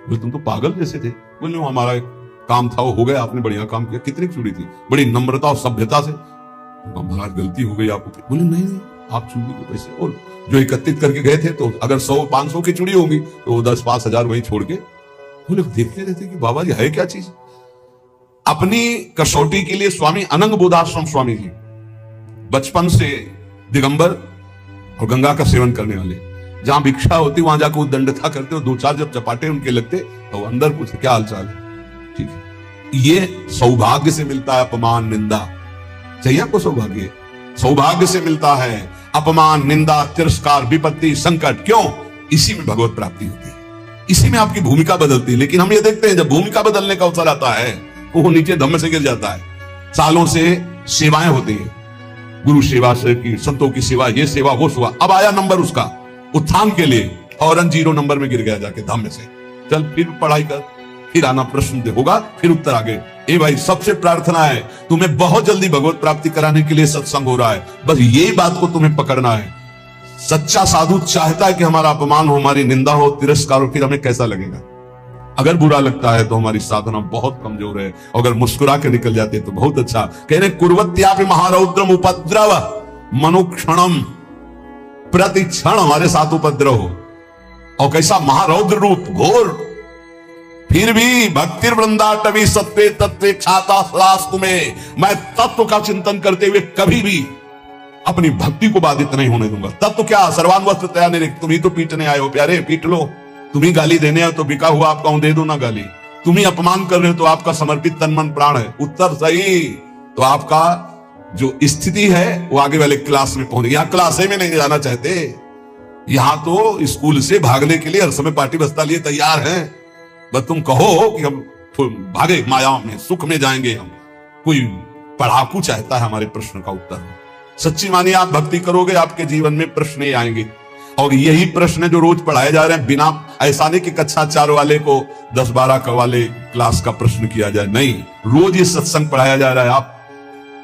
बोले तुम तो पागल जैसे थे। बोले हमारा एक काम था, वो हो गया, आपने बढ़िया काम किया। कितने की चूड़ी थी? बड़ी नम्रता और सभ्यता से। महाराज गलती हो गई आपको। बोले नहीं नहीं, आप चूड़ी के पैसे और जो एकत्रित करके गए थे, तो अगर 100-500 की चूड़ी होगी तो 10-5 हजार वहीं छोड़ के। बोले देखते रहते कि बाबा जी है क्या चीज। अपनी कसौटी के लिए स्वामी अनंग बोधाश्रम स्वामी जी बचपन से दिगंबर और गंगा का सेवन करने वाले, जहां भिक्षा होती वहां जाकर वो दंडता करते, 2-4 जब चपाटे उनके लगते तो अंदर पूछते क्या हालचाल है। ठीक है, ये सौभाग्य से मिलता है अपमान निंदा। चाहिए आपको सौभाग्य? सौभाग्य से मिलता है अपमान निंदा तिरस्कार विपत्ति संकट। क्यों? इसी में भगवत प्राप्ति होती है, इसी में आपकी भूमिका बदलती है। लेकिन हम ये देखते हैं जब भूमिका बदलने का अवसर आता है वो नीचे धम्म से गिर जाता है। सालों से सेवाएं होती है, गुरु सेवा से की, संतों की सेवा, ये सेवा वो सेवा। अब आया नंबर उसका उत्थान के लिए, फौरन 0 नंबर में गिर गया जाके धम्म से। चल फिर पढ़ाई कर, फिर आना, प्रश्न होगा, फिर उत्तर आगे। ए भाई, सबसे प्रार्थना है तुम्हें बहुत जल्दी भगवत प्राप्ति कराने के लिए सत्संग हो रहा है, बस यही बात को तुम्हें पकड़ना है। सच्चा साधु चाहता है कि हमारा अपमान हो, हमारी निंदा हो, तिरस्कार हो, फिर हमें कैसा लगेगा? अगर बुरा लगता है तो हमारी साधना बहुत कमजोर है, अगर मुस्कुरा के निकल जाते तो बहुत अच्छा। कह रहे कुर्वत्यापि महारौद्रम उपद्रव मनुक्षणम। प्रति क्षण हमारे साथ उपद्रव हो, और कैसा महारौद्र रूप घोर, फिर भी भक्ति वृंदाटवी सत्वे तत्वे छाता सदास तुम्हें, मैं तत्व का चिंतन करते हुए कभी भी अपनी भक्ति को बाधित नहीं होने दूंगा। तत्व क्या? सर्वान्वस्त्र तया निरिक्त, तुम ही तो पीटने आए हो प्यारे, पीट लो। तुम ही गाली देने आए तो बिका हुआ आपका दे दो ना गाली। तुम ही अपमान कर रहे हो तो आपका समर्पित तन मन प्राण है। उत्तर सही। तो आपका जो स्थिति है वो आगे वाले क्लास में पहुंच गई। यहाँ क्लासे में नहीं जाना चाहते, यहां तो स्कूल से भागने के लिए हर समय पार्टी बस्ता लिए तैयार हैं। बस तुम कहो कि हम भागे माया में, सुख में जाएंगे हम। कोई पढ़ाकू चाहता है हमारे प्रश्न का उत्तर। सच्ची मानिए, आप भक्ति करोगे आपके जीवन में प्रश्न ही आएंगे, और यही प्रश्न जो रोज पढ़ाए जा रहे हैं, बिना ऐसा नहीं कि कक्षा 4 वाले को 10-12 का वाले क्लास का प्रश्न किया जाए, नहीं, रोज ये सत्संग पढ़ाया जा रहा है। आप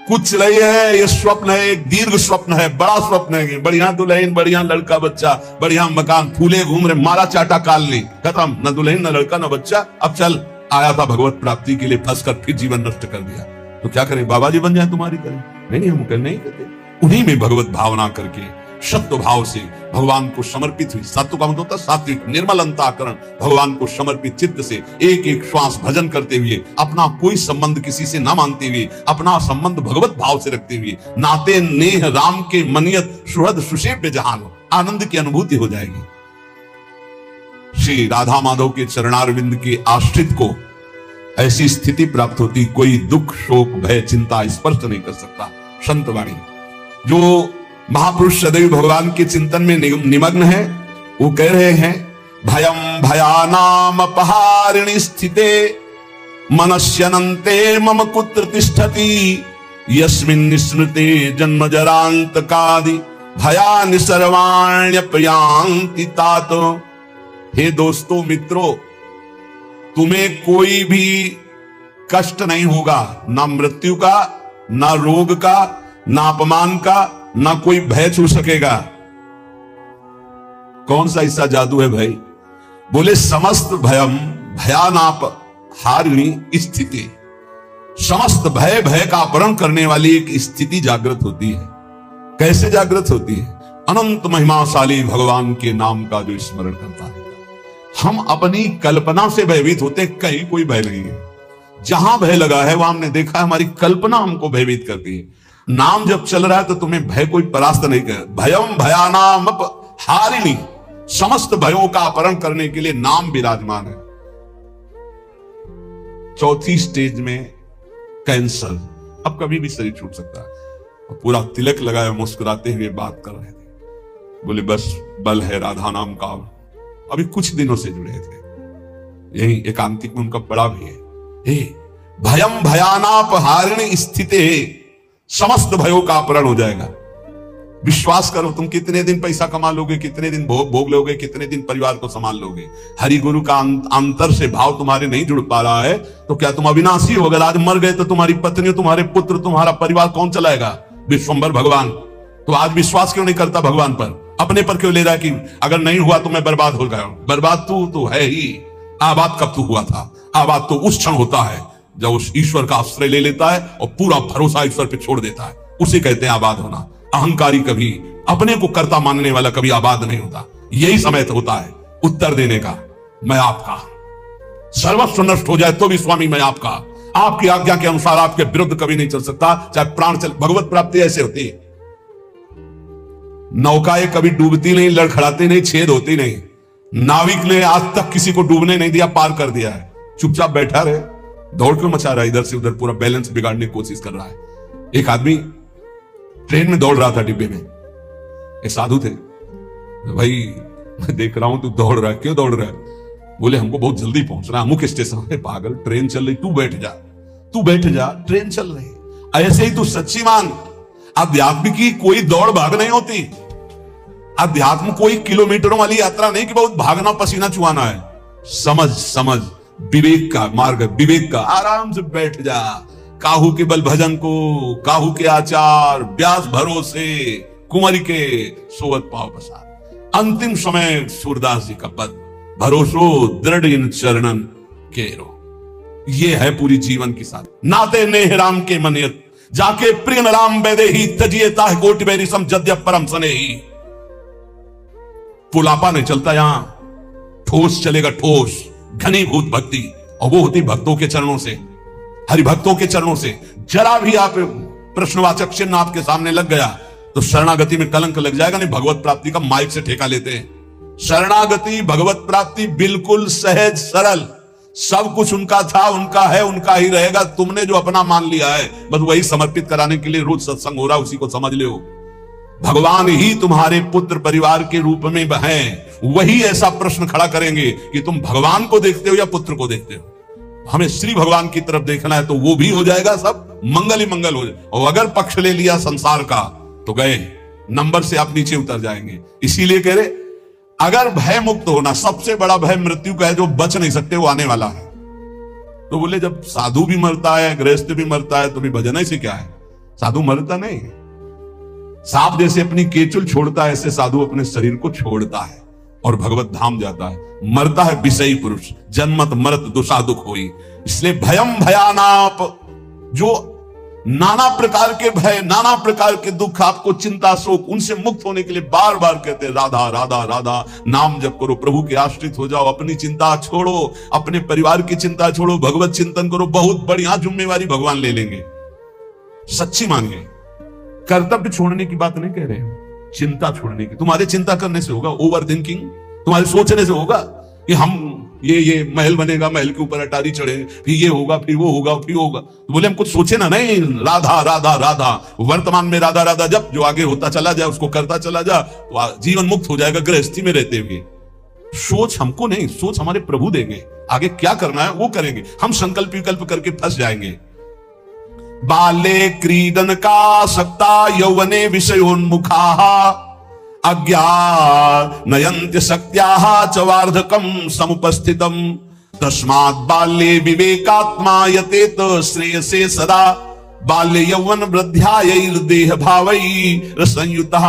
कुछ नहीं है, ये स्वप्न है, एक दीर्घ स्वप्न है, बड़ा स्वप्न है, बढ़िया दुल्हन, बढ़िया लड़का बच्चा, बढ़िया मकान, फूले घूम रहे, मारा चाटा काल नहीं, खत्म, न दुल्हन न लड़का न बच्चा। अब चल, आया था भगवत प्राप्ति के लिए, फंस कर फिर जीवन नष्ट कर दिया, तो क्या करें? बाबा जी बन जाए तुम्हारी करें? नहीं, हम नहीं करते। उन्हीं में भगवत भावना करके सत्व भाव से भगवान को समर्पित हुई, सत्व का मतलब होता है सात्विक निर्मल अंतःकरण, भगवान को समर्पित चित्त से एक एक श्वास भजन करते हुए, अपना कोई संबंध किसी से न मानते हुए, अपना संबंध भगवत भाव से रखते हुए, नाते नेह राम के मनियत सुहृद सुषेव्य जहान, आनंद की अनुभूति हो जाएगी। श्री राधा माधव के चरणारविंद के आश्रित को ऐसी स्थिति प्राप्त होती, कोई दुख शोक भय चिंता स्पर्श नहीं कर सकता। संतवाणी जो महापुरुष सदैव भगवान के चिंतन में निमग्न है, वो कह रहे हैं, भयम भयानाम अपहारिणी स्थिते मनस्यनन्ते मम कुत्र तिष्ठति यस्मिन् स्मृते जन्म जरांतकादि भयानि सर्वाण्यपयांति तात। हे दोस्तों मित्रों, तुम्हें कोई भी कष्ट नहीं होगा, ना मृत्यु का, ना रोग का, ना अपमान का, ना कोई भय छू सकेगा। कौन सा ऐसा जादू है भाई? बोले समस्त भयम भयानाप हारिणी स्थिति, समस्त भय भय का अपहरण करने वाली एक स्थिति जागृत होती है। कैसे जागृत होती है? अनंत महिमाशाली भगवान के नाम का जो स्मरण करता है। हम अपनी कल्पना से भयभीत होते, कहीं कोई भय नहीं है। जहां भय लगा है वहां हमने देखा हमारी कल्पना हमको भयभीत करती है। नाम जब चल रहा है तो तुम्हें भय कोई परास्त नहीं कर। भयम भयानाम हारिणी, समस्त भयों का अपहरण करने के लिए नाम विराजमान है। चौथी स्टेज में कैंसर, अब कभी भी शरीर छूट सकता है। पूरा तिलक लगाए मुस्कुराते हुए बात कर रहे थे, बोले बस बल है राधा नाम का। अभी कुछ दिनों से जुड़े थे, यही एकांतिक में उनका बड़ा भी है। हे भयम भयानाप हारिणी स्थिते, समस्त भयों का अपहरण हो जाएगा। विश्वास करो, तुम कितने दिन पैसा कमा लोगे, कितने दिन भोग लोगे, कितने दिन परिवार को संभाल लोगे। हरि गुरु का अंतर से भाव तुम्हारे नहीं जुड़ पा रहा है तो क्या तुम अविनाशी हो? अगर आज मर गए तो तुम्हारी पत्नी, तुम्हारे पुत्र, तुम्हारा परिवार कौन चलाएगा? विश्वंभर भगवान। तो आज विश्वास क्यों नहीं करता भगवान पर? अपने पर क्यों ले रहा है कि अगर नहीं हुआ तो मैं बर्बाद हो गया? बर्बाद तू तो है ही। आबाद कब तू हुआ था? आबाद तो उस क्षण होता है जब उस ईश्वर का आश्रय ले लेता है और पूरा भरोसा ईश्वर पे छोड़ देता है, उसे कहते हैं आबाद होना। अहंकारी कभी, अपने को कर्ता मानने वाला कभी आबाद नहीं होता। यही समय तो होता है उत्तर देने का, मैं आपका। सर्वस्व नष्ट हो जाए तो भी स्वामी मैं आपका, आपकी आज्ञा के अनुसार आपके विरुद्ध कभी नहीं चल सकता, चाहे प्राण चल। भगवत प्राप्ति ऐसे होती है। नौकाएं कभी डूबती नहीं, लड़खड़ाती नहीं, छेद होती नहीं। नाविक ने आज तक किसी को डूबने नहीं दिया, पार कर दिया है। चुपचाप बैठा रहे, दौड़ क्यों मचा रहा है इधर से उधर, पूरा बैलेंस बिगाड़ने की कोशिश कर रहा है। एक आदमी ट्रेन में दौड़ रहा था, डिब्बे में एक साधु थे। भाई मैं देख रहा हूं तू दौड़ रहा है, क्यों दौड़ रहा है? बोले हमको बहुत जल्दी पहुंचना है अमुक स्टेशन है। पागल, ट्रेन चल रही, तू बैठ जा, तू बैठ जा, ट्रेन चल रही। ऐसे ही तू सच्ची मान, अध्यात्म की कोई दौड़ भाग नहीं होती। अध्यात्म कोई किलोमीटरों वाली यात्रा नहीं कि बहुत भागना पसीना चुहाना है। समझ समझ, विवेक का मार्ग, विवेक का। आराम से बैठ जा, काहू के बल भजन को, काहू के आचार, व्यास भरोसे, कुंवर के सोवत पाव प्रसाद। अंतिम समय सूरदास जी का पद, भरोसो दृढ़ इन चरणन केरो। ये है पूरी जीवन की साथ। नाते नेह राम के मनियत, जाके प्रिय राम बेदे ही तजिए ताह कोटि बेरी सम जद्य परम सने ही। पुलापा नहीं चलता, यहां ठोस चलेगा, ठोस घनीभूत भक्ति, और वो होती भक्तों के चरणों से, हरिभक्तों के चरणों से। जरा भी आप प्रश्नवाचक चिन्ह आपके सामने लग गया तो शरणागति में कलंक लग जाएगा। नहीं, भगवत प्राप्ति का माइक से ठेका लेते हैं। शरणागति, भगवत प्राप्ति बिल्कुल सहज सरल, सब कुछ उनका था, उनका है, उनका ही रहेगा। तुमने जो अपना मान लिया है बस वही समर्पित कराने के लिए रोज सत्संग हो रहा, उसी को समझ लो। भगवान ही तुम्हारे पुत्र परिवार के रूप में हैं, वही ऐसा प्रश्न खड़ा करेंगे कि तुम भगवान को देखते हो या पुत्र को देखते हो। हमें श्री भगवान की तरफ देखना है तो वो भी हो जाएगा, सब मंगल ही मंगल हो जाए। और अगर पक्ष ले लिया संसार का तो गए, नंबर से आप नीचे उतर जाएंगे। इसीलिए कह रहे, अगर भय मुक्त होना, सबसे बड़ा भय मृत्यु का है, जो बच नहीं सकते, वो आने वाला है। तो बोले जब साधु भी मरता है, गृहस्थ भी मरता है, तो भी भजन से क्या है? साधु मरता नहीं, सांप जैसे अपनी केचुल छोड़ता है, ऐसे साधु अपने शरीर को छोड़ता है और भगवत धाम जाता है। मरता है विषयी पुरुष, जन्मत मरत दुषा दुख होई। इसलिए भयम भयानाप, जो नाना प्रकार के भय, नाना प्रकार के दुख, आपको चिंता शोक, उनसे मुक्त होने के लिए बार बार कहते हैं राधा राधा राधा, नाम जप करो, प्रभु के आश्रित हो जाओ, अपनी चिंता छोड़ो, अपने परिवार की चिंता छोड़ो, भगवत चिंतन करो, बहुत बढ़िया जिम्मेवारी भगवान ले लेंगे। सच्ची मानिए, कर्तव्य छोड़ने की बात नहीं कह रहे हैं, चिंता छोड़ने की। तुम्हारे चिंता करने से होगा, ओवर थिंकिंग तुम्हारे सोचने से होगा कि हम ये महल बनेगा, महल के ऊपर अटारी चढ़े, फिर ये होगा, फिर वो होगा, फिर होगा। तो बोले हम कुछ सोचे ना, नहीं, राधा राधा राधा, वर्तमान में राधा राधा जब, जो आगे होता चला जाए उसको करता चला जा, तो जीवन मुक्त हो जाएगा गृहस्थी में रहते हुए। सोच हमको नहीं, सोच हमारे प्रभु देंगे, आगे क्या करना है वो करेंगे। हम संकल्प विकल्प करके फंस जाएंगे। बाले क्रीडन का सक्ता यौवने विषयोन्मुखा अज्ञानयन्त्य शक्त्याः च वार्धकं समुपस्थितम् तस्मात् बाल्ये विवेकात्मा यतेत श्रेयसे सदा बाल्य यौवन वृद्ध्यायैर्देह भावैः संयुतः।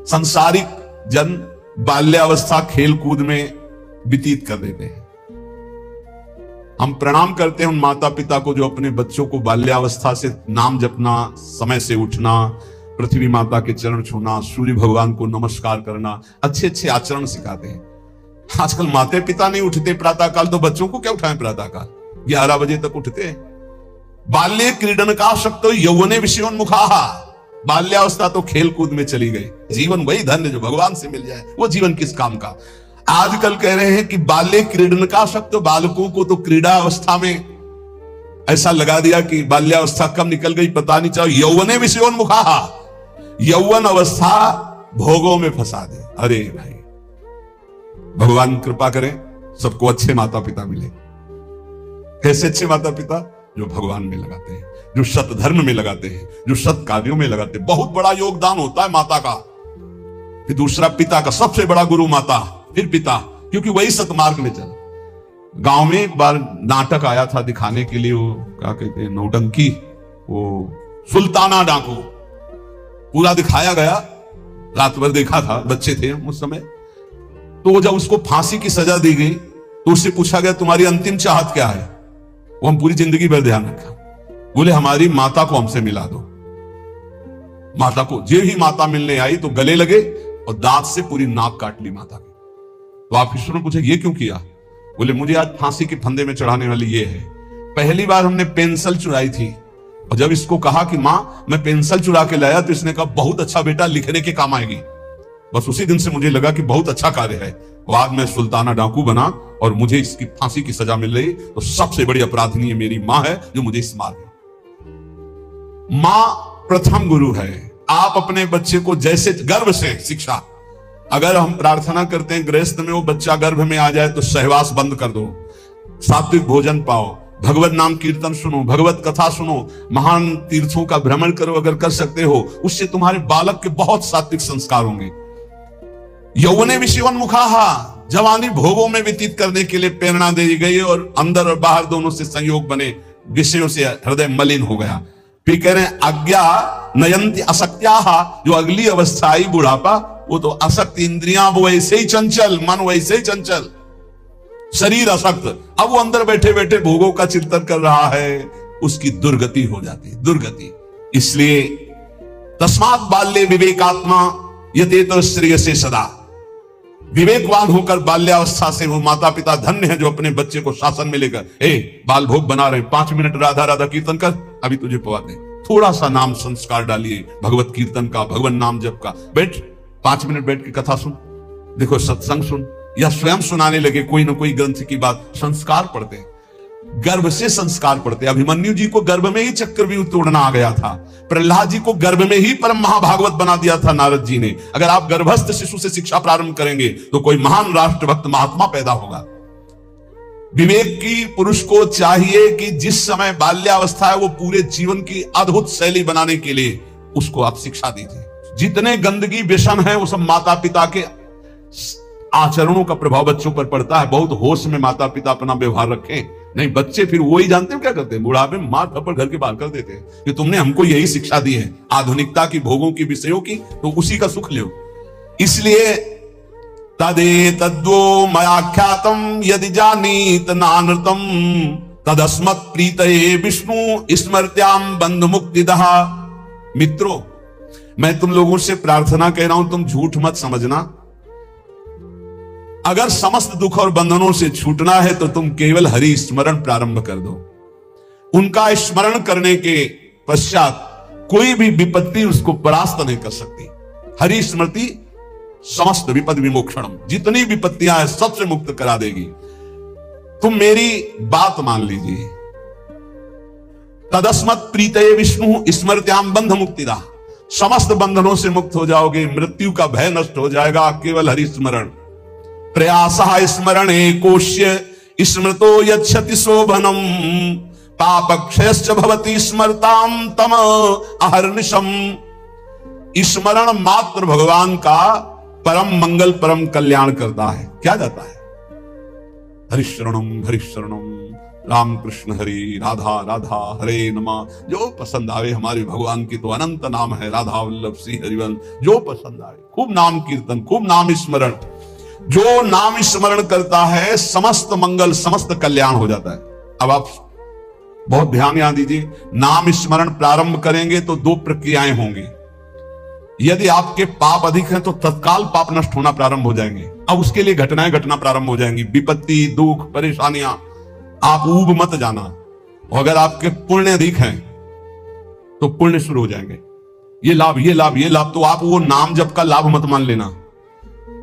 संसारिक जन बाल्यावस्था खेल कूद में व्यतीत कर देते हैं। हम प्रणाम करते हैं उन माता पिता को जो अपने बच्चों को बाल्यावस्था से नाम जपना, समय से उठना, पृथ्वी माता के चरण छूना, सूर्य भगवान को नमस्कार करना, अच्छे अच्छे आचरण सिखाते हैं। आजकल माता पिता नहीं उठते प्रातः काल, तो बच्चों को क्या उठाएं प्रातः काल? 11 बजे तक उठते। बाल्य क्रीडन का शक्त यौवने विषयोन्मुखा, बाल्यावस्था तो खेल कूद में चली गई। जीवन वही धन्य जो भगवान से मिल जाए, वो जीवन किस काम का? आजकल कह रहे हैं कि बाल्य क्रीडन का शक्त, बालकों को तो क्रीड़ा अवस्था में ऐसा लगा दिया कि बाल्यावस्था कब निकल गई पता नहीं चला। यौवने विषयोन्मुखा, यौवन अवस्था भोगों में फंसा दे। अरे भाई, भगवान कृपा करें सबको अच्छे माता पिता मिले। कैसे अच्छे माता पिता? जो भगवान में लगाते हैं, जो सत धर्म में लगाते हैं, जो सत कार्यों में लगाते हैं। बहुत बड़ा योगदान होता है माता का, फिर दूसरा पिता का। सबसे बड़ा गुरु माता, फिर पिता, क्योंकि वही सतमार्ग में चल। गांव में एक बार नाटक आया था दिखाने के लिए, वो क्या कहते हैं, नौटंकी, वो सुल्ताना डाकू, पूरा दिखाया गया। रात भर देखा था, बच्चे थे उस समय। तो जब उसको फांसी की सजा दी गई तो उससे पूछा गया तुम्हारी अंतिम चाहत क्या है? वो हम पूरी जिंदगी भर ध्यान रखा, बोले हमारी माता को हमसे मिला दो। माता को, जे ही माता मिलने आई तो गले लगे और दांत से पूरी नाक काट ली माता की। तो आप ईश्वर ने पूछा ये क्यों किया? बोले मुझे आज फांसी के फंदे में चढ़ाने वाली ये है। पहली बार हमने पेंसिल चुराई थी, और जब इसको कहा कि मां मैं पेंसिल चुरा के लाया, तो इसने कहा बहुत अच्छा बेटा, लिखने के काम आएगी। बस उसी दिन से मुझे लगा कि बहुत अच्छा कार्य है। बाद में सुल्ताना डाकू बना और मुझे इसकी फांसी की सजा मिल रही। तो सबसे बड़ी अपराधिनी मेरी मां है जो मुझे इस मार गई। मां प्रथम गुरु है। आप अपने बच्चे को जैसे गर्भ से शिक्षा, अगर हम प्रार्थना करते हैं गृहस्थ में वो बच्चा गर्भ में आ जाए तो सहवास बंद कर दो, सात्विक भोजन पाओ, भगवत नाम कीर्तन सुनो, भगवत कथा सुनो, महान तीर्थों का भ्रमण करो अगर कर सकते हो, उससे तुम्हारे बालक के बहुत सात्विक संस्कार होंगे। यौवने विषयोन्मुखा, जवानी भोगों में व्यतीत करने के लिए प्रेरणा दी गई और अंदर और बाहर दोनों से संयोग बने, विषयों से हृदय मलिन हो गया। फिर कह रहे हैं अज्ञा नयंती असक्त्या, जो अगली अवस्था आई बुढ़ापा, वो तो असक्त, इंद्रियां वो वैसे ही चंचल, मन वैसे ही चंचल, शरीर असक्त। अब वो अंदर बैठे बैठे भोगों का चिंतन कर रहा है, उसकी दुर्गति हो जाती है, दुर्गति। इसलिए तस्मात् बाल्ये विवेकात्मा, यतेतर श्रेयसे सदा। विवेकवान होकर बाल्यावस्था से वो माता पिता धन्य है जो अपने बच्चे को शासन में लेकर, बाल भोग बना रहे, 5 मिनट राधा राधा कीर्तन कर, अभी तुझे पवाते, थोड़ा सा नाम संस्कार डालिए भगवत कीर्तन का, भगवान नाम जप का, बैठ 5 मिनट बैठ के कथा सुन, देखो सत्संग सुन, या स्वयं सुनाने लगे कोई ना कोई ग्रंथ की बात। संस्कार पढ़ते हैं, गर्भ से संस्कार पढ़ते। अभिमन्यु जी को गर्भ में ही चक्रव्यूह तोड़ना आ गया था, प्रहलाद जी को गर्भ में ही परम महाभागवत बना दिया था नारद जी ने। अगर आप गर्भस्थ शिशु से शिक्षा प्रारंभ करेंगे तो कोई महान राष्ट्रभक्त महात्मा पैदा होगा। विवेक की पुरुष को चाहिए कि जिस समय बाल्यावस्था है वो पूरे जीवन की अद्भुत शैली बनाने के लिए उसको आप शिक्षा दीजिए। जितने गंदगी व्यसन है वो सब माता पिता के आचरणों का प्रभाव बच्चों पर पड़ता है। बहुत होश में माता पिता अपना व्यवहार रखें, नहीं बच्चे फिर वो ही जानते हैं क्या करते हैं, बुढ़ापे में मार थप्पड़ घर के बाहर कर देते हैं कि तुमने हमको यही शिक्षा दी है आधुनिकता की, भोगों की, विषयों की, तो उसी का सुख लो। इसलिए तदे तद्वो मयाख्यातम यदि जानीत नानृतम तदस्मत् प्रीतये विष्णु स्मृत्याम बंधु मुक्तिदः। मित्रों, मैं तुम लोगों से प्रार्थना कह रहा हूं, तुम झूठ मत समझना। अगर समस्त दुख और बंधनों से छूटना है तो तुम केवल हरि स्मरण प्रारंभ कर दो। उनका स्मरण करने के पश्चात कोई भी विपत्ति उसको परास्त नहीं कर सकती। हरि स्मृति समस्त विपद विमोक्षणम, जितनी विपत्तियां हैं सबसे मुक्त करा देगी। तुम मेरी बात मान लीजिए। तदस्मत् प्रीतये विष्णु स्मृत्याम बंध मुक्तिदा, समस्त बंधनों से मुक्त हो जाओगे, मृत्यु का भय नष्ट हो जाएगा केवल हरि स्मरण। प्रयासः स्मरणे कोश्य स्मृतो यच्छति शोभनम पापक्षयश्च भवति स्मरताम तम अहर्निशम। स्मरण मात्र भगवान का परम मंगल परम कल्याण करता है। क्या जाता है? हरिशरणम राम कृष्ण हरि, राधा राधा हरे नमः। जो पसंद आवे, हमारे भगवान की तो अनंत नाम है, राधा वल्लभ श्री हरिवंश, जो पसंद आवे। खूब नाम कीर्तन, खूब नाम स्मरण। जो नाम स्मरण करता है समस्त मंगल समस्त कल्याण हो जाता है। अब आप बहुत ध्यान यहां दीजिए, नाम स्मरण प्रारंभ करेंगे तो 2 प्रक्रियाएं होंगी। यदि आपके पाप अधिक हैं तो तत्काल पाप नष्ट होना प्रारंभ हो जाएंगे। अब उसके लिए घटनाएं घटना प्रारंभ हो जाएंगी, विपत्ति, दुख, परेशानियां। आप ऊब मत जाना। और अगर आपके पुण्य अधिक हैं तो पुण्य शुरू हो जाएंगे। ये लाभ, ये लाभ, ये लाभ। तो आप वो नाम जप का लाभ मत मान लेना।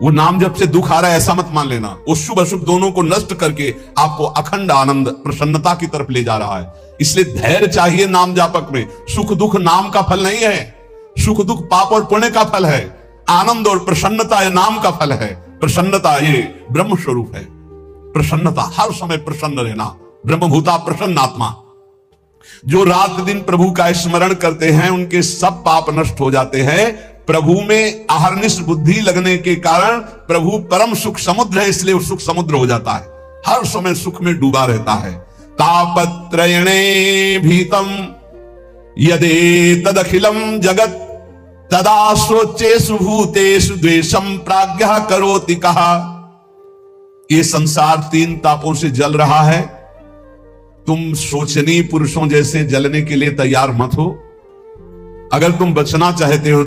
वो नाम जप से दुख आ रहा है ऐसा मत मान लेना। वो शुभ अशुभ दोनों को नष्ट करके आपको अखंड आनंद प्रसन्नता की तरफ ले जा रहा है। इसलिए धैर्य चाहिए नाम जापक में। सुख दुख नाम का फल नहीं है, सुख दुख पाप और पुण्य का फल है। आनंद और प्रसन्नता ये नाम का फल है। प्रसन्नता ये ब्रह्म स्वरूप है। प्रसन्नता, हर समय प्रसन्न रहना, ब्रह्मभूता प्रसन्न आत्मा। जो रात दिन प्रभु का स्मरण करते हैं उनके सब पाप नष्ट हो जाते हैं। प्रभु में अहर्निश बुद्धि लगने के कारण प्रभु परम सुख समुद्र है, इसलिए सुख समुद्र हो जाता है, हर समय सुख में डूबा रहता है। तापत्रयणे भीतम यदे तदखिलम जगत तदा सोचेषु भूतेषु द्वेषम प्राज्ञः करोति कहा। ये संसार 3 तापों से जल रहा है। तुम शोचनीय पुरुषों जैसे जलने के लिए तैयार मत हो। अगर तुम बचना चाहते हो